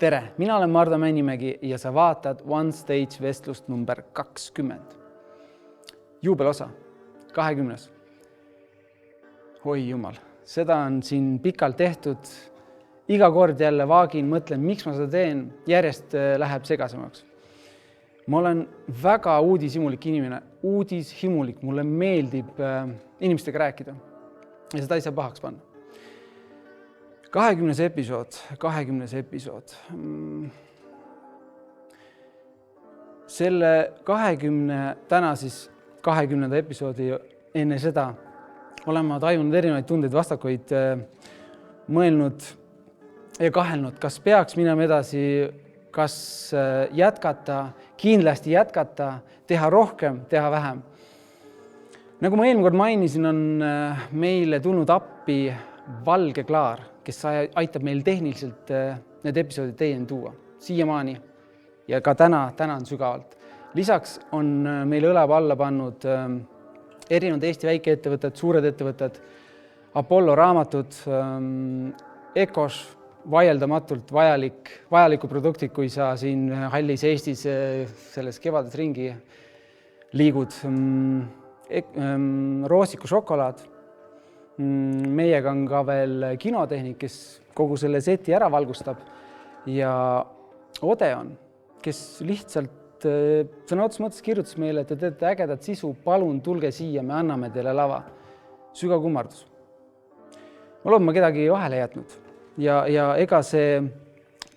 Tere, mina olen Mardu Männimägi ja sa vaatad One Stage vestlust number 20. Juubelosa, 20. Oi jumal, seda on siin pikalt tehtud. Iga kord jälle vaagin, mõtlen, miks ma seda teen, järjest läheb segasemaks. Ma olen väga uudishimulik inimene, uudishimulik, mulle meeldib inimestega rääkida ja seda ei saa pahaks panna. 20. episood. Selle 20. 20. episoodi enne seda olen ma tajunud erinevaid tundeid vastakuid, mõelnud ja kahelnud, kas peaks minema edasi, kas jätkata, kindlasti jätkata, teha rohkem, teha vähem. Nagu ma eelmine kord mainisin, on meile tulnud appi Valge Klaar, kes aitab meil tehniliselt need episoodid teieni tuua siiamaani ja ka tänan sügavalt. Lisaks on meil õleva alla pannud erinevad Eesti väikeettevõtted, suured ettevõtted, Apollo raamatud, Ecos, vaieldamatult vajaliku produktid, kui sa siin hallis Eestis selles kevades ringi liigud, Roosiku šokolaad. Meiega on ka veel kinotehnik, kes kogu selle seti ära valgustab ja Odeon, kes lihtsalt sõna otseses mõttes kirjutas meile, et te teete ägedat sisu, palun tulge siia, me anname teile lava. Sügav kummardus. Ma loodan, ma kedagi vahele jätnud ja ega see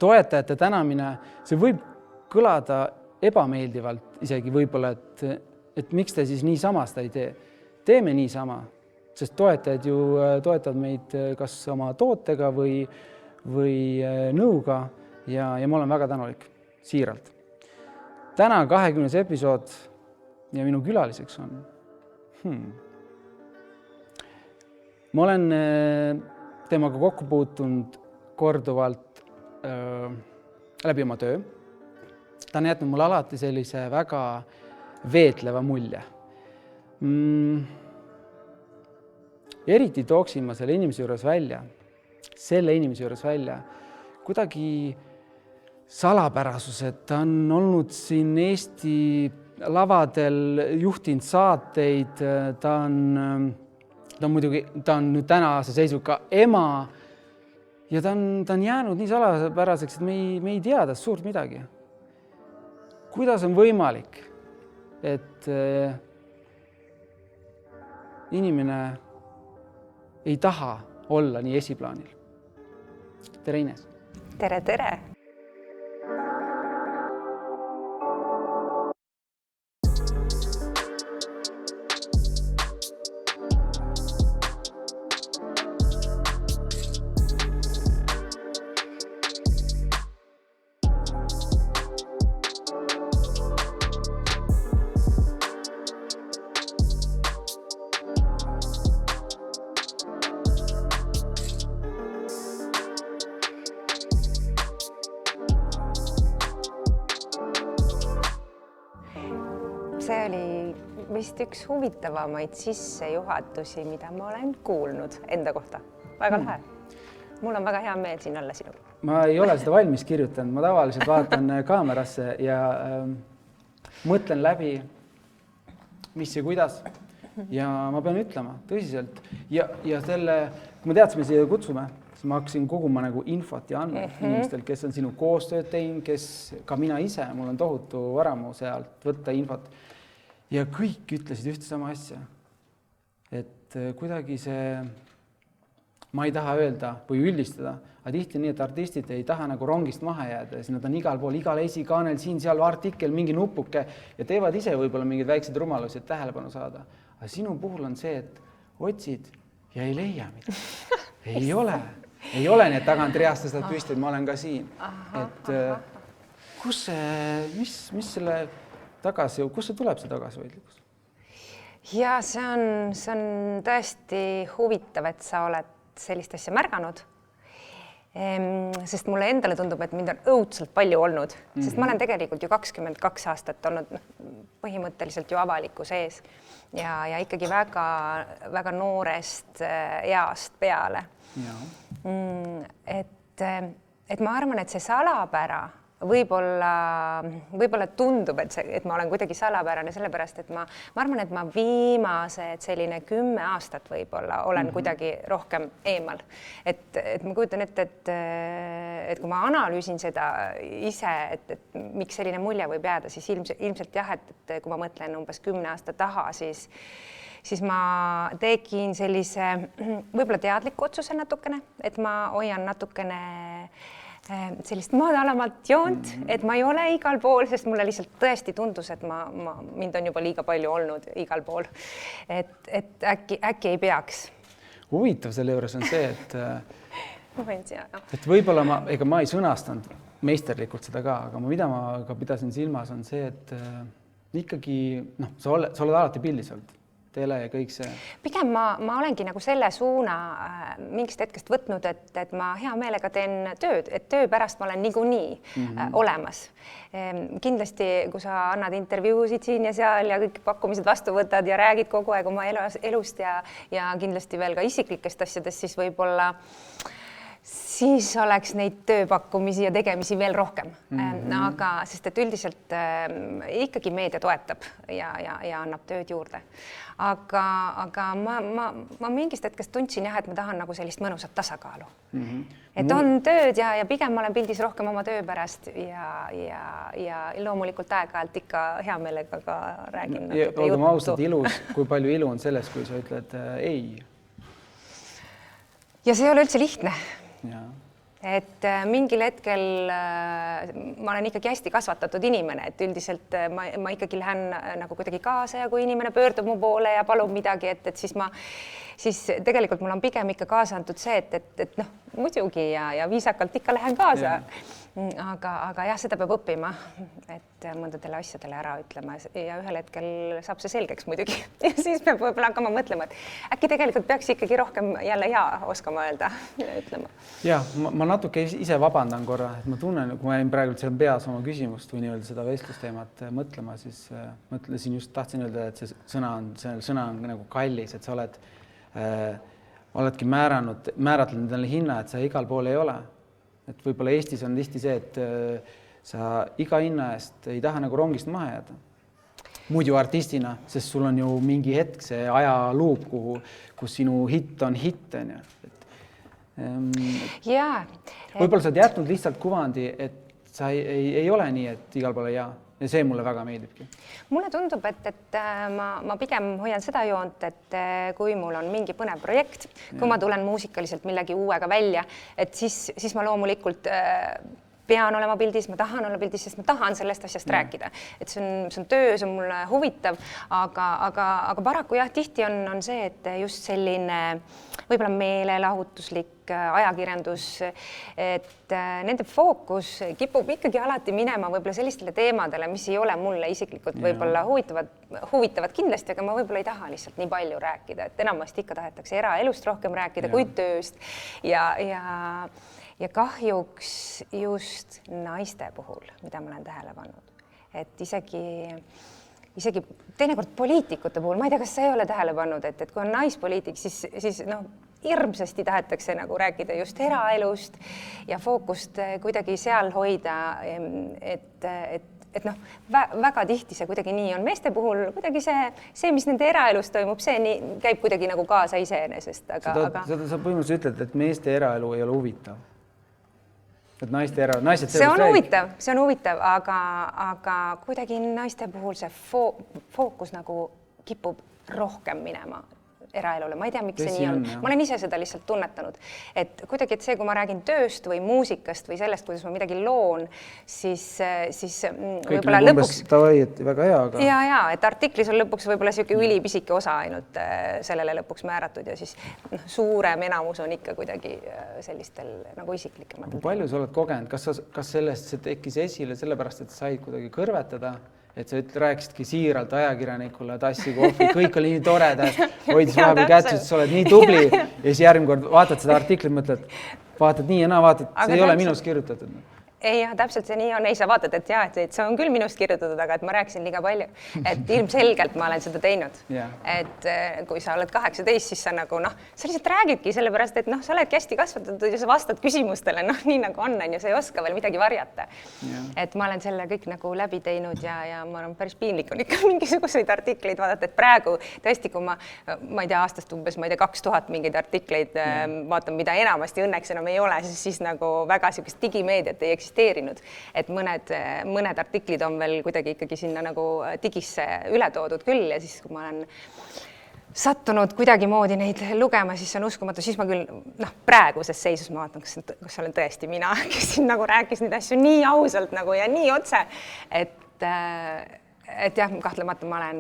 toetajate tänamine, see võib kõlada ebameeldivalt isegi võib-olla, et miks te siis niisama seda ei tee. Teeme niisama. Sest toetajad ju toetavad meid kas oma tootega või nõuga ja ma olen väga tänulik, siiralt. Täna 20. episood ja minu külaliseks on. Ma olen temaga kokku puutunud korduvalt läbi oma töö. Ta on jätnud mulle alati sellise väga veetleva mulje. Eriti tooksin ma selle inimese juures välja, kuidagi salapärasused. Ta on olnud siin Eesti lavadel, juhtinud saateid, ta on nüüd tänase seisuga ema ja ta on jäänud nii salapäraseks, et me ei tea tast suurt midagi. Kuidas on võimalik, et inimene ei taha olla nii esiplaanil? Tere, Ines! Tere! See oli vist üks huvitavamaid sissejuhatusi, mida ma olen kuulnud enda kohta. Väga lahe. Mul on väga hea meel siin olla sinuga. Ma ei ole seda valmis kirjutanud. Ma tavaliselt vaatan kaamerasse ja mõtlen läbi, mis ja kuidas. Ja ma pean ütlema tõsiselt. Ja selle, kui me teadsime siia kutsume, siis ma hakkasin koguma nagu infot ja andmed inimestel, kes on sinu koostööd teinud, kes ka mina ise, mul on tohutu varamu sealt võtta infot. Ja kõik ütlesid ühte sama asja, et kuidagi see, ma ei taha öelda või üldistada, aga tihti nii, et artistid ei taha nagu rongist maha jääda, siis nad on igal pool, igal esikaanel, siin, seal artikkel, mingi nupuke ja teevad ise võib-olla mingid väiksed rumalusi, et tähelepanu saada. Aga sinu puhul on see, et otsid ja ei leia midagi. Ei ole need tagant reasta seda püsti, et ma olen ka siin. Et kus selle kus see tuleb see tagasihoidlikkus? Ja see on tõesti huvitav, et sa oled sellist asja märganud, sest mulle endale tundub, et mind on õudselt palju olnud, sest ma olen tegelikult ju 22 aastat olnud põhimõtteliselt ju avalikus ees ja ikkagi väga, väga noorest east peale. Et et ma arvan, et see salapära võib-olla tundub, et ma olen kuidagi salapärane, sellepärast et ma arvan, et ma viimased selline 10 aastat võib-olla olen kuidagi rohkem eemal. Et ma kujutan ette, et kui ma analüüsin seda ise, et miks selline mulje võib jääda, siis ilmselt jah, et kui ma mõtlen umbes 10 aasta taha, siis ma tegin sellise võib-olla teadliku otsuse natukene, et ma hoian natukene sellist madalamalt joont, et ma ei ole igal pool, sest mulle lihtsalt tõesti tundus, et mind on juba liiga palju olnud igal pool. Et äkki ei peaks. Huvitav selle juures on see, et võib-olla ega ma ei sõnastanud meisterlikult seda ka, aga mida ma ka pidasin silmas on see, et ikkagi sa oled alati pildis olnud. Tele ja kõik see. Pigem ma olengi nagu selle suuna mingist hetkest võtnud, et ma hea meelega teen tööd, et töö pärast ma olen niikuinii olemas. Kindlasti, kui sa annad intervjuusid siin ja seal ja kõik pakkumised vastu võtad ja räägid kogu aeg oma elust ja kindlasti veel ka isiklikest asjadest, siis võib-olla siis oleks neid tööpakkumisi ja tegemisi veel rohkem. Aga sest et üldiselt ikkagi meedia toetab ja annab tööd juurde. Aga ma mingist hetkest tundsin jah, et ma tahan nagu sellist mõnusat tasakaalu. Et on tööd ja pigem ma olen pildis rohkem oma töö pärast ja loomulikult aeg-ajalt ikka hea meelega ka räägin. Olgem ausad, kui palju ilu on selles, kui sa ütled ei? Ja see ei ole üldse lihtne. Ja. Et mingil hetkel ma olen ikkagi hästi kasvatatud inimene, et üldiselt ma ikkagi lähen nagu kuidagi kaasa ja kui inimene pöördub mu poole ja palub midagi, et siis tegelikult mul on pigem ikka kaasa antud see, et muidugi ja viisakalt ikka lähen kaasa. Aga jah, seda peab õppima, et mõndadele asjadele ära ütlema ja ühel hetkel saab see selgeks muidugi. Ja siis peab võib-olla hakkama mõtlema, et äkki tegelikult peaks ikkagi rohkem jälle oskama öelda ja ütlema. Ja, ma natuke ise vabandan korra, et ma tunnen, kui ma jäin praegu seal peas oma küsimust või nii-öelda seda vestlusteemat mõtlema, siis mõtlesin tahtsin öelda, et see sõna on nagu kallis, et sa oledki määratlenud endale hinna, et sa igal pool ei ole. Et võib-olla Eestis on tihti see, et sa iga hinna eest ei taha nagu rongist maha jääda. Muidu artistina, sest sul on ju mingi hetk see ajaluup, kus sinu hitt on hitt. Võib-olla sa oled jätnud lihtsalt kuvandi, et sa ei ole nii, et igal pool ei jää. Ja see mulle väga meeldibki. Mulle tundub, et ma pigem hoian seda joont, et kui mul on mingi põnev projekt, kui ma tulen muusikaliselt millegi uuega välja, et siis ma loomulikult pean olema pildis, ma tahan olla pildis, sest ma tahan sellest asjast rääkida. Et see on töö, see on mulle huvitav, aga paraku jah, tihti on see, et just selline võib-olla meelelahutuslik ajakirjandus, et nende fookus kipub ikkagi alati minema võib-olla sellistele teemadele, mis ei ole mulle isiklikult võib-olla huvitavad kindlasti, aga ma võib-olla ei taha lihtsalt nii palju rääkida, et enamasti ikka tahetakse eraelust rohkem rääkida kui tööst ja kahjuks just naiste puhul, mida ma olen tähele pannud, et isegi teinekord poliitikute puhul, ma ei tea, kas sa ei ole tähele pannud, et kui on naispoliitik, siis hirmsasti tahetakse nagu rääkida just eraelust ja fookust kuidagi seal hoida, et väga tihti see kuidagi nii on. Meeste puhul kuidagi see, mis nende eraelus toimub, see käib kuidagi nagu kaasa iseenesest. Sa põhimõtteliselt ütled, et meeste eraelu ei ole huvitav. Et naised see on huvitav, aga kuidagi naiste puhul see fookus nagu kipub rohkem minema eraelule. Ma ei tea, miks see nii on. Ma olen ise seda lihtsalt tunnetanud. Et kuidagi, et see, kui ma räägin tööst või muusikast või sellest, kuidas ma midagi loon, siis võib-olla lõpuks... väga hea, aga... Ja, et artiklis on lõpuks võib-olla siuke ülipisike osa ainult sellele lõpuks määratud ja siis suurem enamus on ikka kuidagi sellistel nagu isiklikematel. Palju sa oled kogenud? Kas sellest see tekkis esile sellepärast, et said kuidagi kõrvetada? Et sa rääkisidki siiralt ajakirjanikule, tassi kohvi, kõik oli nii toreda, hoidis vahepeal kätsus, sa oled nii tubli ja siis järgmine kord vaatad seda artiklit, mõtled, vaatad nii ja naa, vaatad, see ei ole minust kirjutatud. ei, täpselt see nii on, ei sa vaatad, et see on küll minust kirjutatud, aga et ma rääkisin liiga palju, et ilmselgelt ma olen seda teinud. Et kui sa oled 18, siis sa nagu sa lihtsalt räägidki sellepärast, et sa oledki hästi kasvatatud ja sa vastad küsimustele, nii nagu on ja sa ei oska veel midagi varjata. Et ma olen selle kõik nagu läbi teinud ja ma olen päris piinlik on ikka mingisuguseid artikleid vaadata, et praegu tõesti, kui ma ei tea, aastast umbes, 2000 mingeid artikleid vaatan, mida enamasti õnneks enam ei ole, siis nagu väga sellist digimeediat ei eksisteerinud, et mõned artiklid on veel kuidagi ikkagi sinna nagu digisse üle toodud küll ja siis, kui ma olen sattunud kuidagimoodi neid lugema, siis on uskumatu, siis ma küll praeguses seisus ma vaatan, kas olen tõesti mina, kes siin nagu rääkis neid asju nii ausalt nagu ja nii otse, et jah, kahtlemata ma olen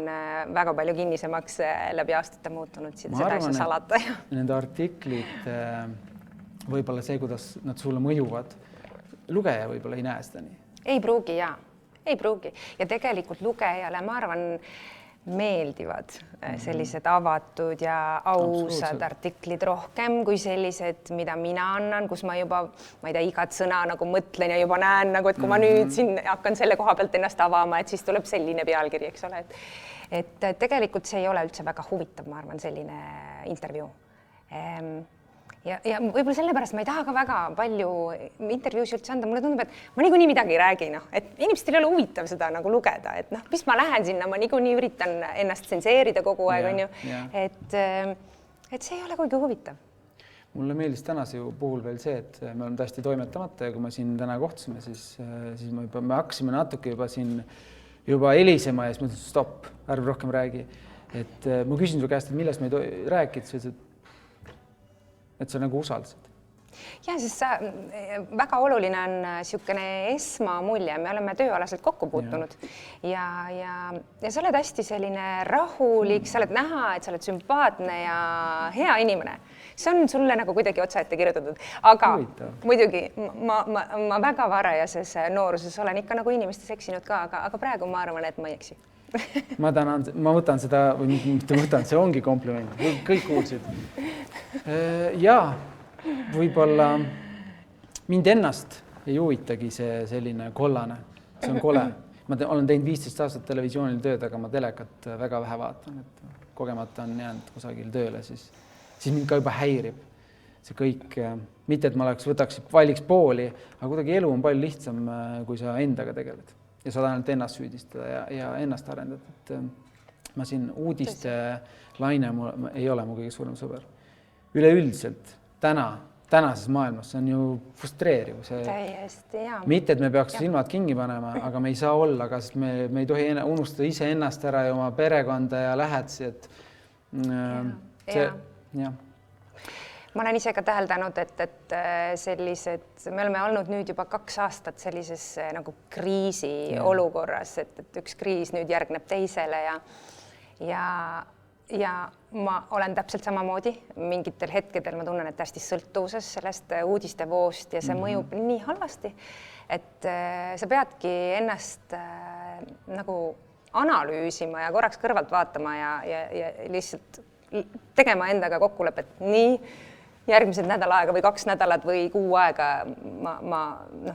väga palju kinnisemaks läbi aastate muutunud seda asja salata. Nende artiklid, võib-olla see, kuidas nad sulle mõjuvad, lugeja võib-olla ei näe seda nii. Ei pruugi, jaa. Ei pruugi. Ja tegelikult lugejale, ma arvan, meeldivad sellised avatud ja ausad artiklid rohkem kui sellised, mida mina annan, kus ma juba, ma ei tea, igat sõna nagu mõtlen ja juba näen, nagu, et kui ma nüüd siin hakkan selle koha pealt ennast avama, et siis tuleb selline pealkiri, eks ole. Et tegelikult see ei ole üldse väga huvitav, ma arvan, selline intervjuu. Ja võib-olla sellepärast ma ei taha ka väga palju intervjuusi üldse anda. Mulle tundub, et ma niikuinii midagi ei räägi, et inimestel ei ole huvitav seda nagu lugeda, et mis ma lähen sinna, ma niikuinii üritan ennast tsenseerida kogu aeg, on ju, et see ei ole kuigi huvitav. Mulle meeldis tänase puhul veel see, et me oleme täiesti toimetamata ja kui me siin täna kohtusime, siis me hakkasime natuke juba helisema ja siis mõtlesin, stopp, ärme rohkem räägi. Et ma küsin su käest, et millest me ei rääkida, et sa nagu usaldad. Ja, sest väga oluline on niisugune esmamulje, me oleme tööalaselt kokku puutunud ja sa oled hästi selline rahulik, sa oled näha, et sa oled sümpaatne ja hea inimene. See on sulle nagu kuidagi otsa ette kirjutatud, aga muidugi ma väga varajases nooruses olen ikka nagu inimestes eksinud ka, aga praegu ma arvan, et ma ei eksi. Ma võtan seda, või mitte võtan, see ongi kompliment, kõik kuulsid. Jaa, võib-olla mind ennast ei huvitagi see selline kollane, see on kole. Ma olen teinud 15 aastat televisioonil tööd, aga ma telekat väga vähe vaatan, et kogemata on jäänud kusagil tööle, siis mind ka juba häirib see kõik. Mitte, et ma valiks pooli, aga kuidagi elu on palju lihtsam, kui sa endaga tegeled. Ja saad ainult ennast süüdistada ja ennast arendada. Et ma siin uudiste laine ei ole mu kõige suurem sõber. Üleüldiselt tänases maailmas see on ju frustreeriv. Täiesti, jaa. Mitte, et me peaks silmad kingi panema, aga me ei saa olla, aga sest me ei tohi unustada ise ennast ära ja oma perekonda ja lähedasi. Ma olen ise ka täheldanud, et sellised, me oleme olnud nüüd juba 2 aastat sellises nagu kriisi olukorras, et üks kriis nüüd järgneb teisele ja ma olen täpselt samamoodi. Mingitel hetkedel ma tunnen, et hästi sõltuvuses sellest uudistevoost ja see mõjub nii halvasti, et sa peadki ennast nagu analüüsima ja korraks kõrvalt vaatama ja lihtsalt tegema endaga kokkulepet nii järgmised nädal aega või 2 nädalat või kuu aega ma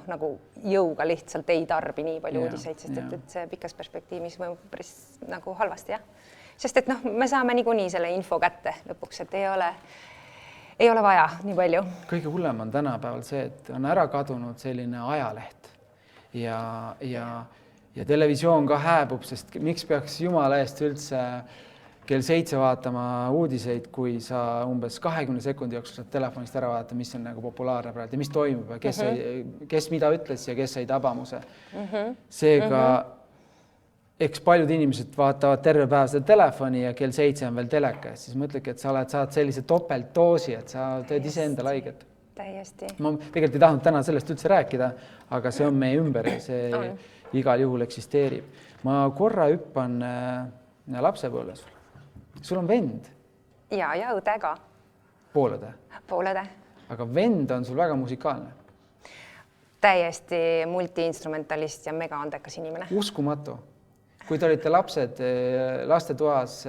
nagu jõuga lihtsalt ei tarbi nii palju uudiseid, sest et see pikas perspektiivis mõjub päris nagu halvasti, jah. Sest et me saame niikuinii selle info kätte lõpuks, et ei ole vaja nii palju. Kõige hullem on tänapäeval see, et on ära kadunud selline ajaleht ja televisioon ka hääbub, sest miks peaks jumala eest üldse kell 7 vaatama uudiseid, kui sa umbes 20 sekundi jooksul saad telefonist ära vaadata, mis on nagu populaarne praegu ja mis toimub ja kes mida ütles ja kes sai tabamuse. Seega, eks paljud inimesed vaatavad terve päev seda telefoni ja kell 7 on veel teleka, siis mõtledki, et sa saad sellise topeltdoosi, et sa teed ise enda laiget. Täiesti. Ma tegelikult ei tahtnud täna sellest üldse rääkida, aga see on meie ümber ja see igal juhul eksisteerib. Ma korra hüppan lapsepõlves. Sul on vend? Ja õde ka. Poolõde? Poolõde. Aga vend on sul väga musikaalne? Täiesti multiinstrumentalist ja mega andekas inimene. Uskumatu. Kui te olite lapsed lastetoas,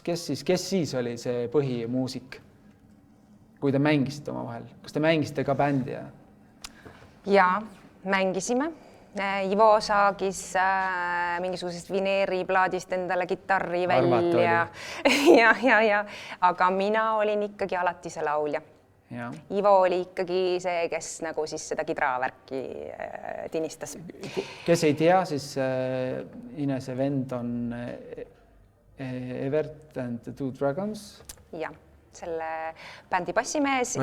kes siis oli see põhimuusik? Kui te mängisite oma vahel? Kas te mängisite ka bändi? ja mängisime. Ivo saagis mingisugusest vineeriplaadist endale kitarri välja ja aga mina olin ikkagi alati see laulja. Ja. Ivo oli ikkagi see, kes nagu siis seda kidravärki tinistas. Kes ei tea, siis Inese vend on Evert and the Two Dragons. Ja, selle bändi bassimees.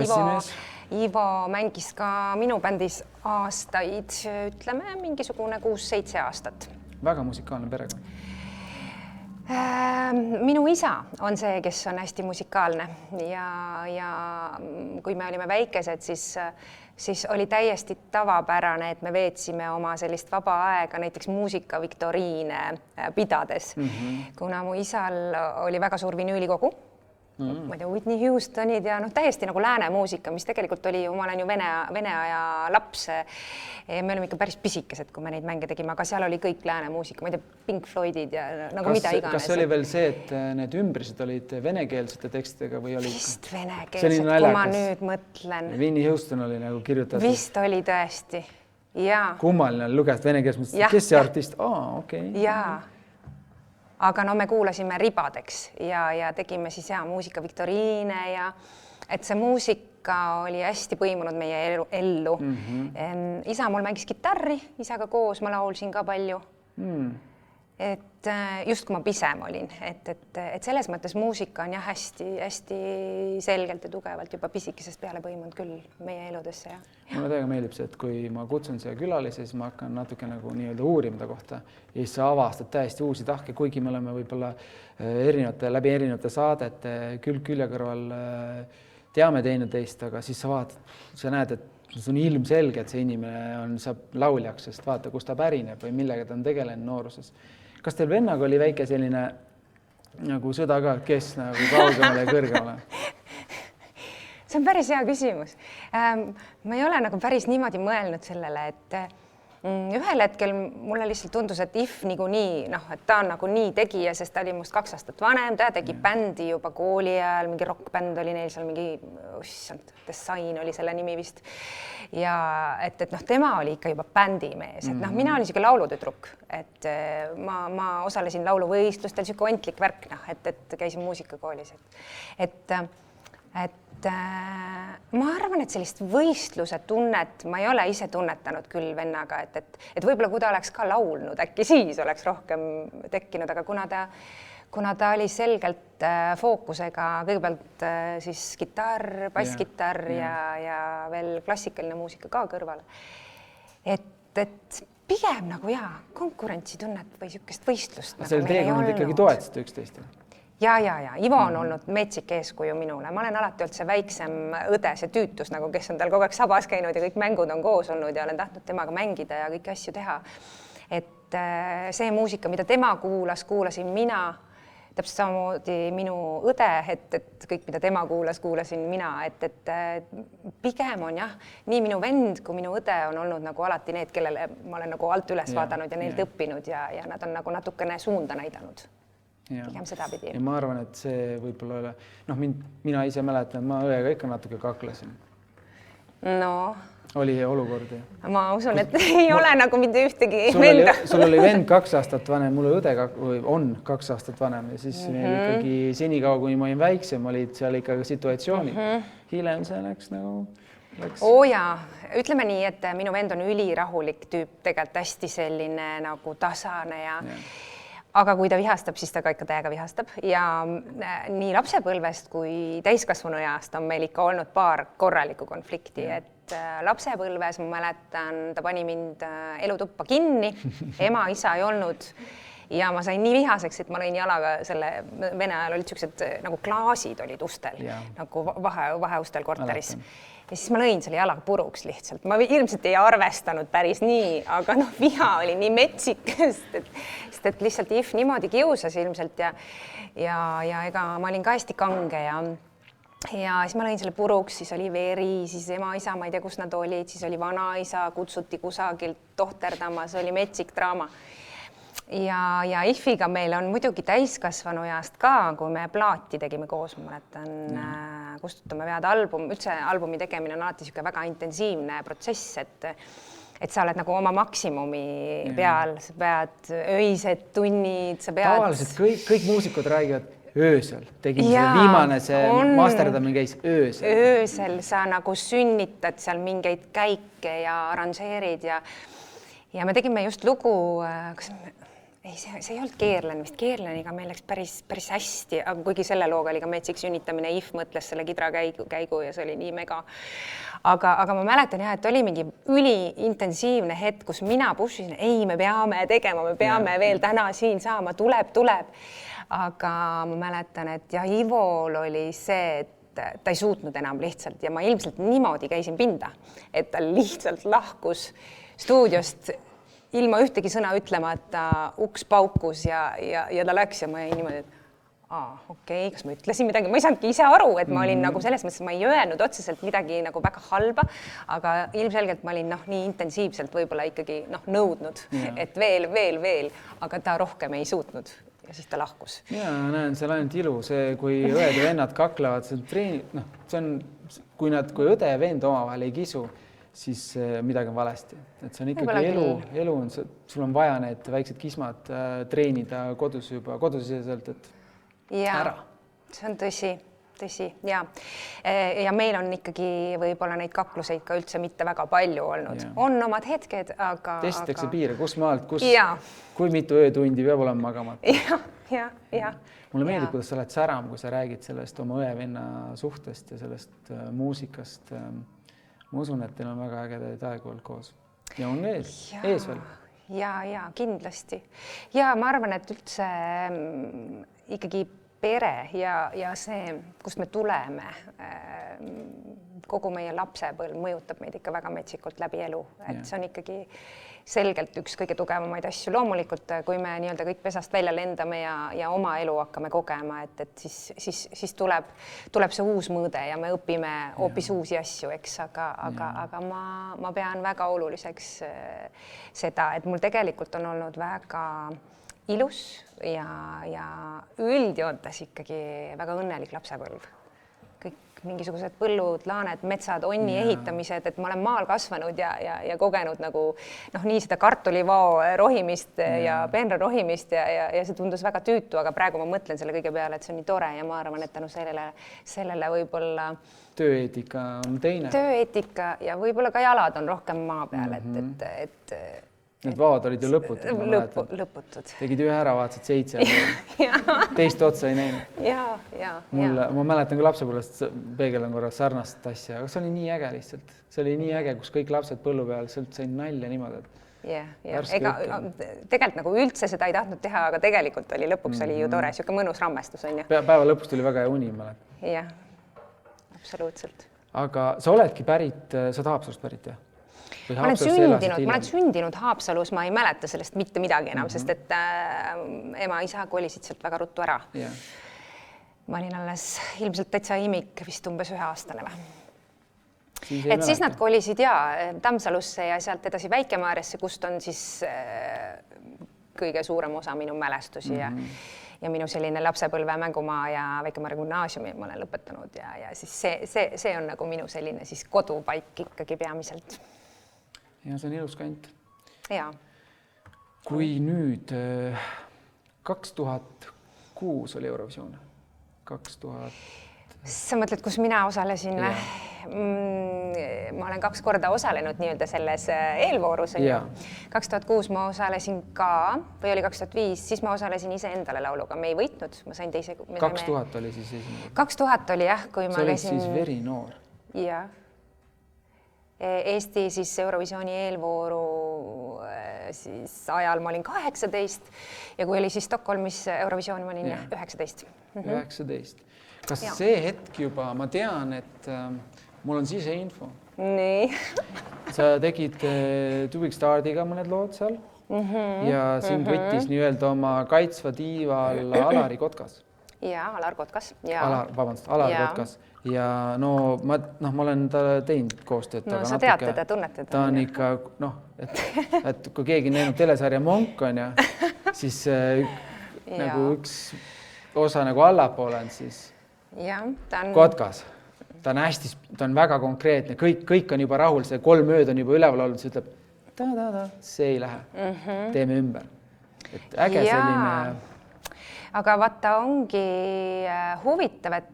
Ivo mängis ka minu bändis aastaid, ütleme mingisugune 6-7 aastat. Väga musikaalne perekond. Minu isa on see, kes on hästi musikaalne ja kui me olime väikesed, siis oli täiesti tavapärane, et me veetsime oma sellist vaba aega näiteks muusikaviktoriine pidades, kuna mu isal oli väga suur vinüülikogu. Ma ei tea, Whitney Houstonid ja täiesti nagu lääne muusika, mis tegelikult oli ju, ma olen ju vene aja laps. Me olime ikka päris pisikesed, kui me neid mänge tegime, aga seal oli kõik lääne muusika, ma ei tea, Pink Floydid ja nagu mida iganes. Kas oli veel see, et need ümbrised olid venekeelsete tekstidega või oli? Vist venekeelsed, kui ma nüüd mõtlen. Whitney Houston oli nagu kirjutatud. Vist oli tõesti, jaa. Kummaline luges venekeelset, kes see artist? Okei. Jaa. Aga me kuulasime ribadeks ja tegime siis muusikaviktoriine ja et see muusika oli hästi põimunud meie ellu. Isa mul mängis kitarri, isaga koos ma laulsin ka palju. Et just kui ma pisem olin, et selles mõttes muusika on hästi selgelt ja tugevalt juba pisikesest peale põimunud küll meie eludesse. Mulle täiega meeldib see, et kui ma kutsun siia külalisi, siis ma hakkan natuke nagu nii-öelda uurimata kohta ja siis sa avastad täiesti uusi tahke, kuigi me oleme võib-olla läbi erinevate saadete külje kõrval teame teineteist, aga siis sa vaatad, sa näed, et see on ilmselge, et see inimene saab lauljaks, sest vaata, kus ta pärineb või millega ta on tegelenud nooruses. Kas teil vennaga oli väike selline nagu sõda ka, kes nagu kaugemale ja kõrgemale? See on päris hea küsimus. Ma ei ole nagu päris niimoodi mõelnud sellele, et ühel hetkel mulle lihtsalt tundus, et If niikuinii, et ta on nagu nii tegija, sest ta oli must 2 aastat vanem, ta tegi bändi juba kooli ajal, mingi rockbänd oli neil seal, mingi Design oli selle nimi vist. Ja et tema oli ikka juba bändimees, et mina olin siuke laulutüdruk, et ma osalesin lauluvõistlustel, siuke ontlik värk, et käisin muusikakoolis, et ma arvan, et sellist võistluse tunnet ma ei ole ise tunnetanud küll vennaga, et võib-olla kui ta oleks ka laulnud, äkki siis oleks rohkem tekkinud, aga kuna ta oli selgelt fookusega kõigepealt siis kitarr, basskitarr ja veel klassikaline muusika ka kõrval. Et pigem nagu konkurentsitunnet või siukest võistlust. Seal teekond ikkagi toetasid üksteist? Ja. Ivo on olnud metsik eeskuju minule. Ma olen alati olnud see väiksem õde, see tüütus, nagu kes on tal kogu aeg sabas käinud ja kõik mängud on koos olnud ja olen tahtnud temaga mängida ja kõiki asju teha. Et see muusika, mida tema kuulasin mina, täpselt samamoodi minu õde, et kõik, mida tema kuulasin mina, et pigem on nii minu vend kui minu õde on olnud nagu alati need, kellele ma olen nagu alt üles vaadanud ja neilt õppinud ja nad on nagu natukene suunda näidanud. Pigem seda pidi. Ja ma arvan, et see võib-olla mina ise mäletan, et ma õega ikka natuke kaklesin. Oli olukordi? Ma usun, et ei ole nagu mitte ühtegi venda. Sul oli vend 2 aastat vanem, mul õde on 2 aastat vanem ja siis ikkagi senikaua, kui ma olin väiksem, olid seal ikkagi situatsioonid. Hiljem see läks nagu... Ütleme nii, et minu vend on ülirahulik tüüp, tegelikult hästi selline nagu tasane ja aga kui ta vihastab, siis ta ka ikka täiega vihastab ja nii lapsepõlvest kui täiskasvanuajast on meil ikka olnud paar korralikku konflikti, et lapsepõlves ma mäletan, ta pani mind elutuppa kinni, ema, isa ei olnud ja ma sain nii vihaseks, et ma lõin jalaga selle Vene ajal olid siuksed nagu klaasid olid ustel, nagu vaheustel korteris. Ja siis ma lõin selle jalaga puruks lihtsalt. Ma ilmselt ei arvestanud päris nii, aga viha oli nii metsik, sest et lihtsalt If niimoodi kiusas ilmselt ja ega ma olin ka hästi kange ja siis ma lõin selle puruks, siis oli veri, siis ema, isa, ma ei tea, kus nad olid, siis oli vanaisa, kutsuti kusagilt tohterdama, see oli metsik draama. Ja Ifiga meil on muidugi täiskasvanuajast ka, kui me plaati tegime koos, ma mäletan Kustutame vead album, üldse albumi tegemine on alati niisugune väga intensiivne protsess, et sa oled nagu oma maksimumi peal, sa pead öised tunnid, sa pead... Tavaliselt kõik muusikud räägivad öösel. Tegin viimane masterdamine käis öösel. Öösel sa nagu sünnitad seal mingeid käike ja arranžeerid ja me tegime just lugu, see ei olnud Keerlen, vist Keerleniga meil läks päris hästi, kuigi selle looga oli ka Metsik sünnitamine, If mõtles selle kidrakäigu ja see oli nii mega. Aga ma mäletan jah, et oli mingi üliintensiivne hetk, kus mina pushisin, ei, me peame tegema, me peame veel täna siin saama, tuleb. Aga ma mäletan, et ja Ivol oli see, et ta ei suutnud enam lihtsalt ja ma ilmselt niimoodi käisin pinda, et ta lihtsalt lahkus stuudiost ilma ühtegi sõna ütlemata, uks paukus ja ta läks ja ma jäin niimoodi, et okei, kas ma ütlesin midagi, ma ei saanudki ise aru, et ma olin nagu selles mõttes, ma ei öelnud otseselt midagi nagu väga halba, aga ilmselgelt ma olin nii intensiivselt võib-olla ikkagi nõudnud, et veel, aga ta rohkem ei suutnud ja siis ta lahkus. Ja näen, see on ainult ilu, see, kui õed ja vennad kaklevad, see on, kui õde ja vend omavahel ei kisu, siis midagi on valesti. Et see on ikkagi elu on, sul on vaja need väiksed kismad treenida kodusiseselt, et ära. See on tõsi ja meil on ikkagi võib-olla neid kakluseid ka üldse mitte väga palju olnud. On omad hetked, aga... Testitakse piire, kus maalt, kui mitu öötundi peab olema magamata. Ja. Mulle meeldib, kuidas sa oled säram, kui sa räägid sellest oma õe-venna suhtest ja sellest muusikast. Ma usun, et teil on väga ägedaid aegu olnud koos ja on ees veel. Ja kindlasti. Ja ma arvan, et üldse ikkagi pere ja see, kust me tuleme, kogu meie lapsepõlv mõjutab meid ikka väga metsikult läbi elu. Et see on ikkagi selgelt üks kõige tugevamaid asju. Loomulikult, kui me nii-öelda kõik pesast välja lendame ja oma elu hakkame kogema, et siis tuleb see uus mõõde ja me õpime hoopis uusi asju, eks, aga ma pean väga oluliseks seda, et mul tegelikult on olnud väga ilus ja üldjoontes ikkagi väga õnnelik lapsepõlv. Kõik mingisugused põllud, laaned, metsad, onni ehitamised, et ma olen maal kasvanud ja kogenud nagu nii seda kartulivao rohimist ja peenra rohimist ja see tundus väga tüütu, aga praegu ma mõtlen selle kõige peale, et see on nii tore ja ma arvan, et tänu sellele võib-olla tööeetika on teine. Tööeetika ja võib-olla ka jalad on rohkem maa peal, et need vaod olid ju lõputud. Tegid ühe ära, vaatasid 7. Teist otsa ei näinud. Ma mäletan ka lapsepõlvest, peegeldan korra sarnast asja, aga see oli nii äge lihtsalt. See oli nii äge, kus kõik lapsed põllu peal said nalja niimoodi. Tegelikult nagu üldse seda ei tahtnud teha, aga tegelikult oli lõpuks oli ju tore, siuke mõnus rammestus on ju. Päeva lõpuks tuli väga hea uni, mäletan. Jah, absoluutselt. Aga sa oledki pärit, sa oled Haapsalust pärit, jah? Ma olen sündinud Haapsalus, ma ei mäleta sellest mitte midagi enam, sest et ema ja isa kolisid sealt väga ruttu ära. Ma olin alles ilmselt täitsa imik, vist umbes 1-aastane või. Et siis nad kolisid Tammsalusse ja sealt edasi Väike-Maarjasse, kust on siis kõige suurem osa minu mälestusi ja minu selline lapsepõlve mängumaa ja Väike-Maarja gümnaasiumi ma olen lõpetanud ja siis see on nagu minu selline siis kodupaik ikkagi peamiselt. Ja see on ilus kant. Ja. Kui nüüd 2006 oli Eurovisioon. 2000... Sa mõtled, kus mina osalesin? Ma olen 2 korda osalenud nii-öelda selles eelvoorus. 2006 ma osalesin ka, või oli 2005, siis ma osalesin ise endale lauluga. Me ei võitnud, ma sain teise... 2000 oli siis esimene. 2000 oli jah, kui ma olin... Sa olid siis veri noor. Jah. Eesti siis Eurovisiooni eelvooru siis ajal ma olin 18 ja kui oli siis Stockholmis Eurovisiooni, ma olin 19. 19. Kas see hetk juba, ma tean, et mul on siseinfo. Nii. Sa tegid Tubik Stardiga mõned lood seal ja sind võttis nii-öelda oma kaitsva tiival Alari Kotkas. Alar Kotkas. Alar Kotkas. Ja no ma olen ta teinud koostööd. No sa tead teda, tunnet teda. Ta on ikka, et kui keegi näinud telesarja Monk on ja, siis nagu üks osa nagu allapoole on siis ta on... Kotkas. ta on väga konkreetne, kõik on juba rahul, see 3 ööd on juba üleval olnud, see ütleb, see ei lähe, teeme ümber. Et äge selline. Aga vaata, ongi huvitav, et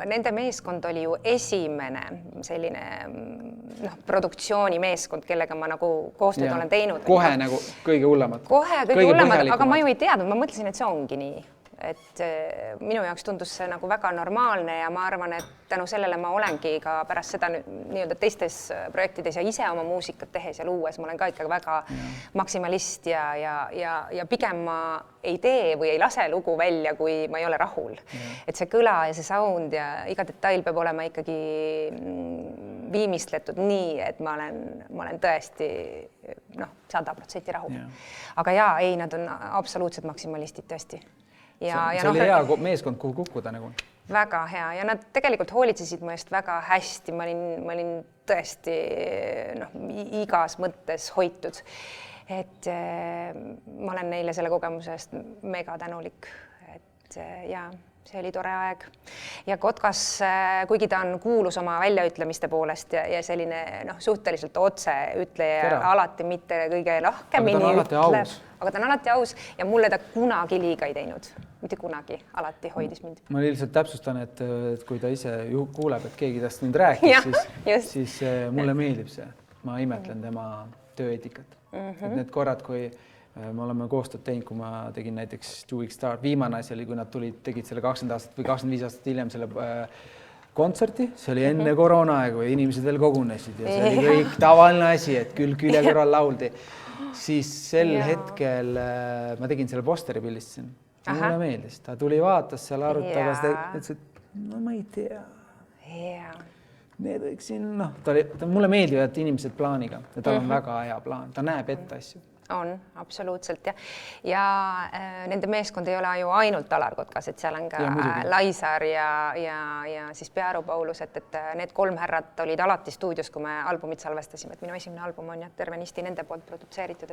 nende meeskond oli ju esimene selline produktsioonimeeskond, kellega ma nagu koostööd olen teinud. Kohe nagu kõige hullemad. Kohe kõige hullemad, aga ma ju ei teadnud, ma mõtlesin, et see ongi nii. Et minu jaoks tundus see nagu väga normaalne ja ma arvan, et tänu sellele ma olengi ka pärast seda nii-öelda teistes projektides ja ise oma muusikat tehes ja luues, ma olen ka ikka väga maksimalist ja pigem ma ei tee või ei lase lugu välja, kui ma ei ole rahul. Et see kõla ja see sound ja iga detail peab olema ikkagi viimistletud nii, et ma olen tõesti 100% rahul. Aga jaa, ei, nad on absoluutsed maksimalistid tõesti. See oli hea meeskond, kuhu kukkuda nagu. Väga hea ja nad tegelikult hoolitsesid mu eest väga hästi. Ma olin tõesti igas mõttes hoitud. Et ma olen neile selle kogemuse eest mega tänulik. Et jaa, see oli tore aeg. Ja Kotkas, kuigi ta on kuulus oma väljaütlemiste poolest ja selline suhteliselt otse ütleja, alati mitte kõige lahkemini ütleb. Aga ta on alati aus ja mulle ta kunagi liiga ei teinud. Mitte kunagi, alati hoidis mind. Ma lihtsalt täpsustan, et kui ta ise kuuleb, et keegi tast nüüd rääkis, siis mulle meeldib see. Ma imetlen tema tööetikat. Et need korrad, kui me oleme koostööd teinud, kui ma tegin näiteks Doing Start, viimane asi oli, kui nad tegid selle 20 aastat või 25 aastat hiljem selle kontserti, see oli enne koroonaaegu ja inimesed veel kogunesid ja see oli kõik tavaline asi, et külg külje kõrval lauldi. Siis sel hetkel ma tegin selle posteri pildistasin. Mulle meeldis. Ta tuli vaatas seal arutagas, ütles, et no ma ei tea. Need võiksin, mulle meeldivad inimesed plaaniga ja tal on väga hea plaan. Ta näeb ette asju. On, absoluutselt. Ja nende meeskond ei ole ju ainult Alar Kotkas, et seal on ka Laisar ja siis Pearu Paulus, et need 3 härrat olid alati stuudios, kui me albumit salvestasime, et minu esimene album on tervenisti nende poolt produtseeritud,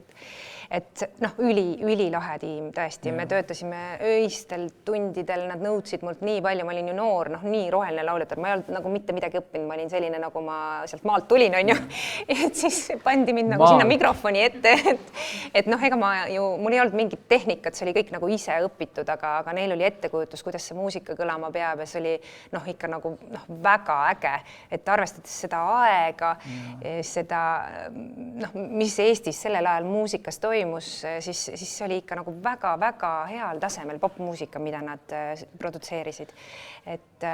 et ülilahe tiim tõesti. Me töötasime öistel tundidel, nad nõudsid mult nii palju, ma olin ju noor, nii roheline lauljatar, ma ei olnud nagu mitte midagi õppinud, ma olin selline, nagu ma sealt maalt tulin, on ju. Et siis pandi mind nagu sinna mikrofoni ette, et ega mul ei olnud mingit tehnikat, see oli kõik nagu ise õpitud, aga neil oli ettekujutus, kuidas see muusika kõlama peab ja see oli ikka nagu väga äge, et arvestades seda aega, seda, mis Eestis sellel ajal muusikas toimus, siis see oli ikka nagu väga-väga heal tasemel popmuusika, mida nad produtseerisid. Et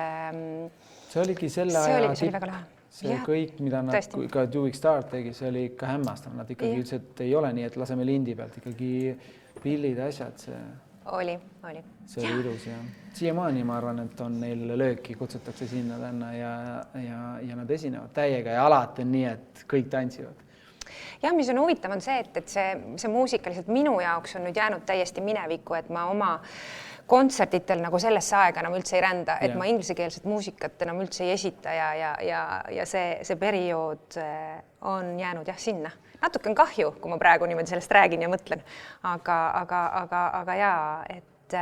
see oligi selle aja tipp. See kõik, mida nad ka Doing Start tegi, see oli ikka hämmastav. Nad ikkagi ütles, et ei ole nii, et laseme lindi pealt, ikkagi pillid asjad. See oli. See oli ilus ja siiamaani ma arvan, et on neil lööki, kutsutakse sinna tänna ja nad esinevad täiega ja alati on nii, et kõik tantsivad. Ja mis on huvitav on see, et see muusika lihtsalt minu jaoks on nüüd jäänud täiesti minevikku, et ma oma kontsertitel nagu sellesse aega enam üldse ei rända, et ma inglisekeelset muusikat enam üldse ei esita ja see periood on jäänud sinna. Natuke on kahju, kui ma praegu niimoodi sellest räägin ja mõtlen, aga jaa, et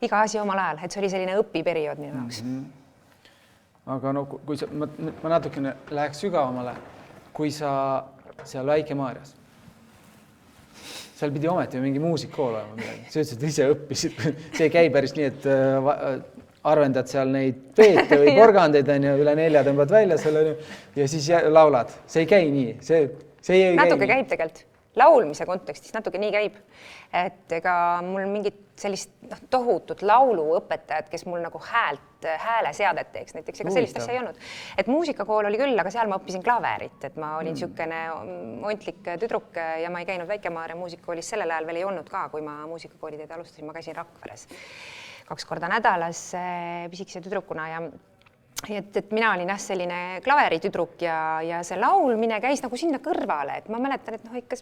iga asi omal ajal, et see oli selline õpiperiood minu jaoks. Aga kui ma natukene läheks sügavamale, kui sa seal Väike-Maarjas, seal pidi ometi mingi muusikool olema midagi. Sa ütlesid, et ise õppisid. See ei käi päris nii, et arvendad seal neid peete või porgandeid üle 4 tõmbad välja selle ja siis laulad. See ei käi nii. See ei natuke käib tegelikult. Laulmise kontekstis natuke nii käib. Et ega mul mingit sellist tohutut lauluõpetajat, kes mul nagu hääleseadet teeks näiteks, ega sellist asja ei olnud. Et muusikakool oli küll, aga seal ma õppisin klaverit, et ma olin niisugune ontlik tüdruk ja ma ei käinud Väike-Maarja muusikakoolis, sellel ajal veel ei olnud ka, kui ma muusikakooliteed alustasin, ma käisin Rakveres 2 korda nädalas pisikese tüdrukuna ja et mina olin selline klaveritüdruk ja see laulmine käis nagu sinna kõrvale, et ma mäletan, et ikka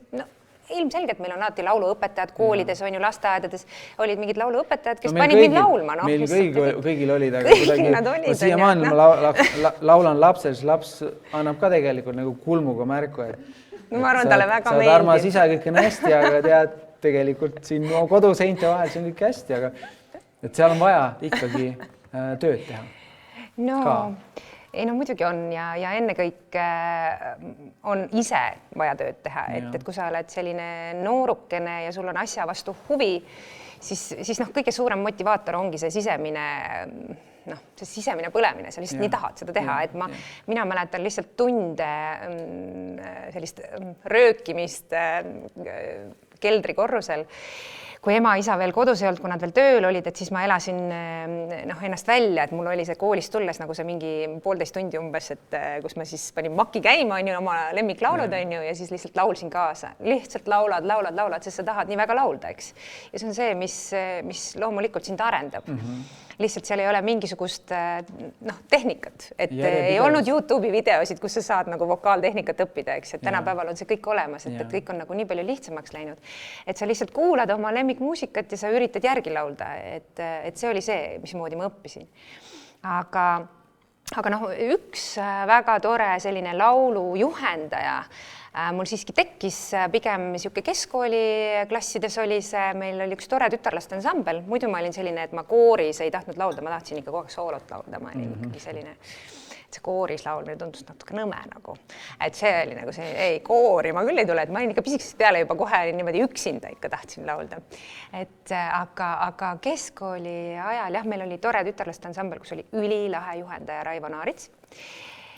ilmselgelt meil on alati lauluõpetajad koolides, on ju lasteaedades, olid mingid lauluõpetajad, kes panid mind laulma. Meil kõigil olid, aga kuidagi siiamaani ma laulan lapsel, siis laps annab ka tegelikult nagu kulmuga märku, et ma arvan, talle väga meeldib. Sa oled armas isa, kõik on hästi, aga tead, tegelikult siin koduseinte vahel see on kõik hästi, aga et seal on vaja ikkagi tööd teha. No ka? ei no muidugi on ja ennekõike on ise vaja tööd teha, et kui sa oled selline noorukene ja sul on asja vastu huvi, siis noh, kõige suurem motivaator ongi see sisemine põlemine, sa lihtsalt nii tahad seda teha, et mina mäletan lihtsalt tunde sellist röökimist keldrikorrusel, kui ema-isa veel kodus ei olnud, kui nad veel tööl olid, et siis ma elasin ennast välja, et mul oli see koolist tulles nagu see mingi 1,5 tundi umbes, et kus ma siis panin maki käima, oma lemmiklaulud, ja siis lihtsalt laulsin kaasa. Lihtsalt laulad, sest sa tahad nii väga laulda, eks. Ja see on see, mis loomulikult sind arendab. Lihtsalt seal ei ole mingisugust tehnikat, et ei olnud YouTube'i videosid, kus sa saad nagu vokaaltehnikat õppida, eks, et tänapäeval on see kõik olemas, et kõik on nagu nii palju lihtsamaks läinud, et sa lihtsalt kuulad oma lemmikmuusikat ja sa üritad järgi laulda, et see oli see, mismoodi ma õppisin. Aga noh, üks väga tore selline laulu juhendaja mul siiski tekkis pigem niisugune keskkooliklassides oli see, meil oli üks tore tütarlaste ansambel, muidu ma olin selline, et ma kooris ei tahtnud laulda, ma tahtsin ikka kogu aeg soolot laulda, ma olin ikkagi selline, see kooris laulmine tundus natuke nõme nagu, et see oli nagu see, ei koori ma küll ei tule, et ma olin ikka pisikesest peale juba kohe niimoodi üksinda ikka tahtsin laulda, et aga keskkooli ajal meil oli tore tütarlaste ansambel, kus oli ülilahe juhendaja Raivo Naarits.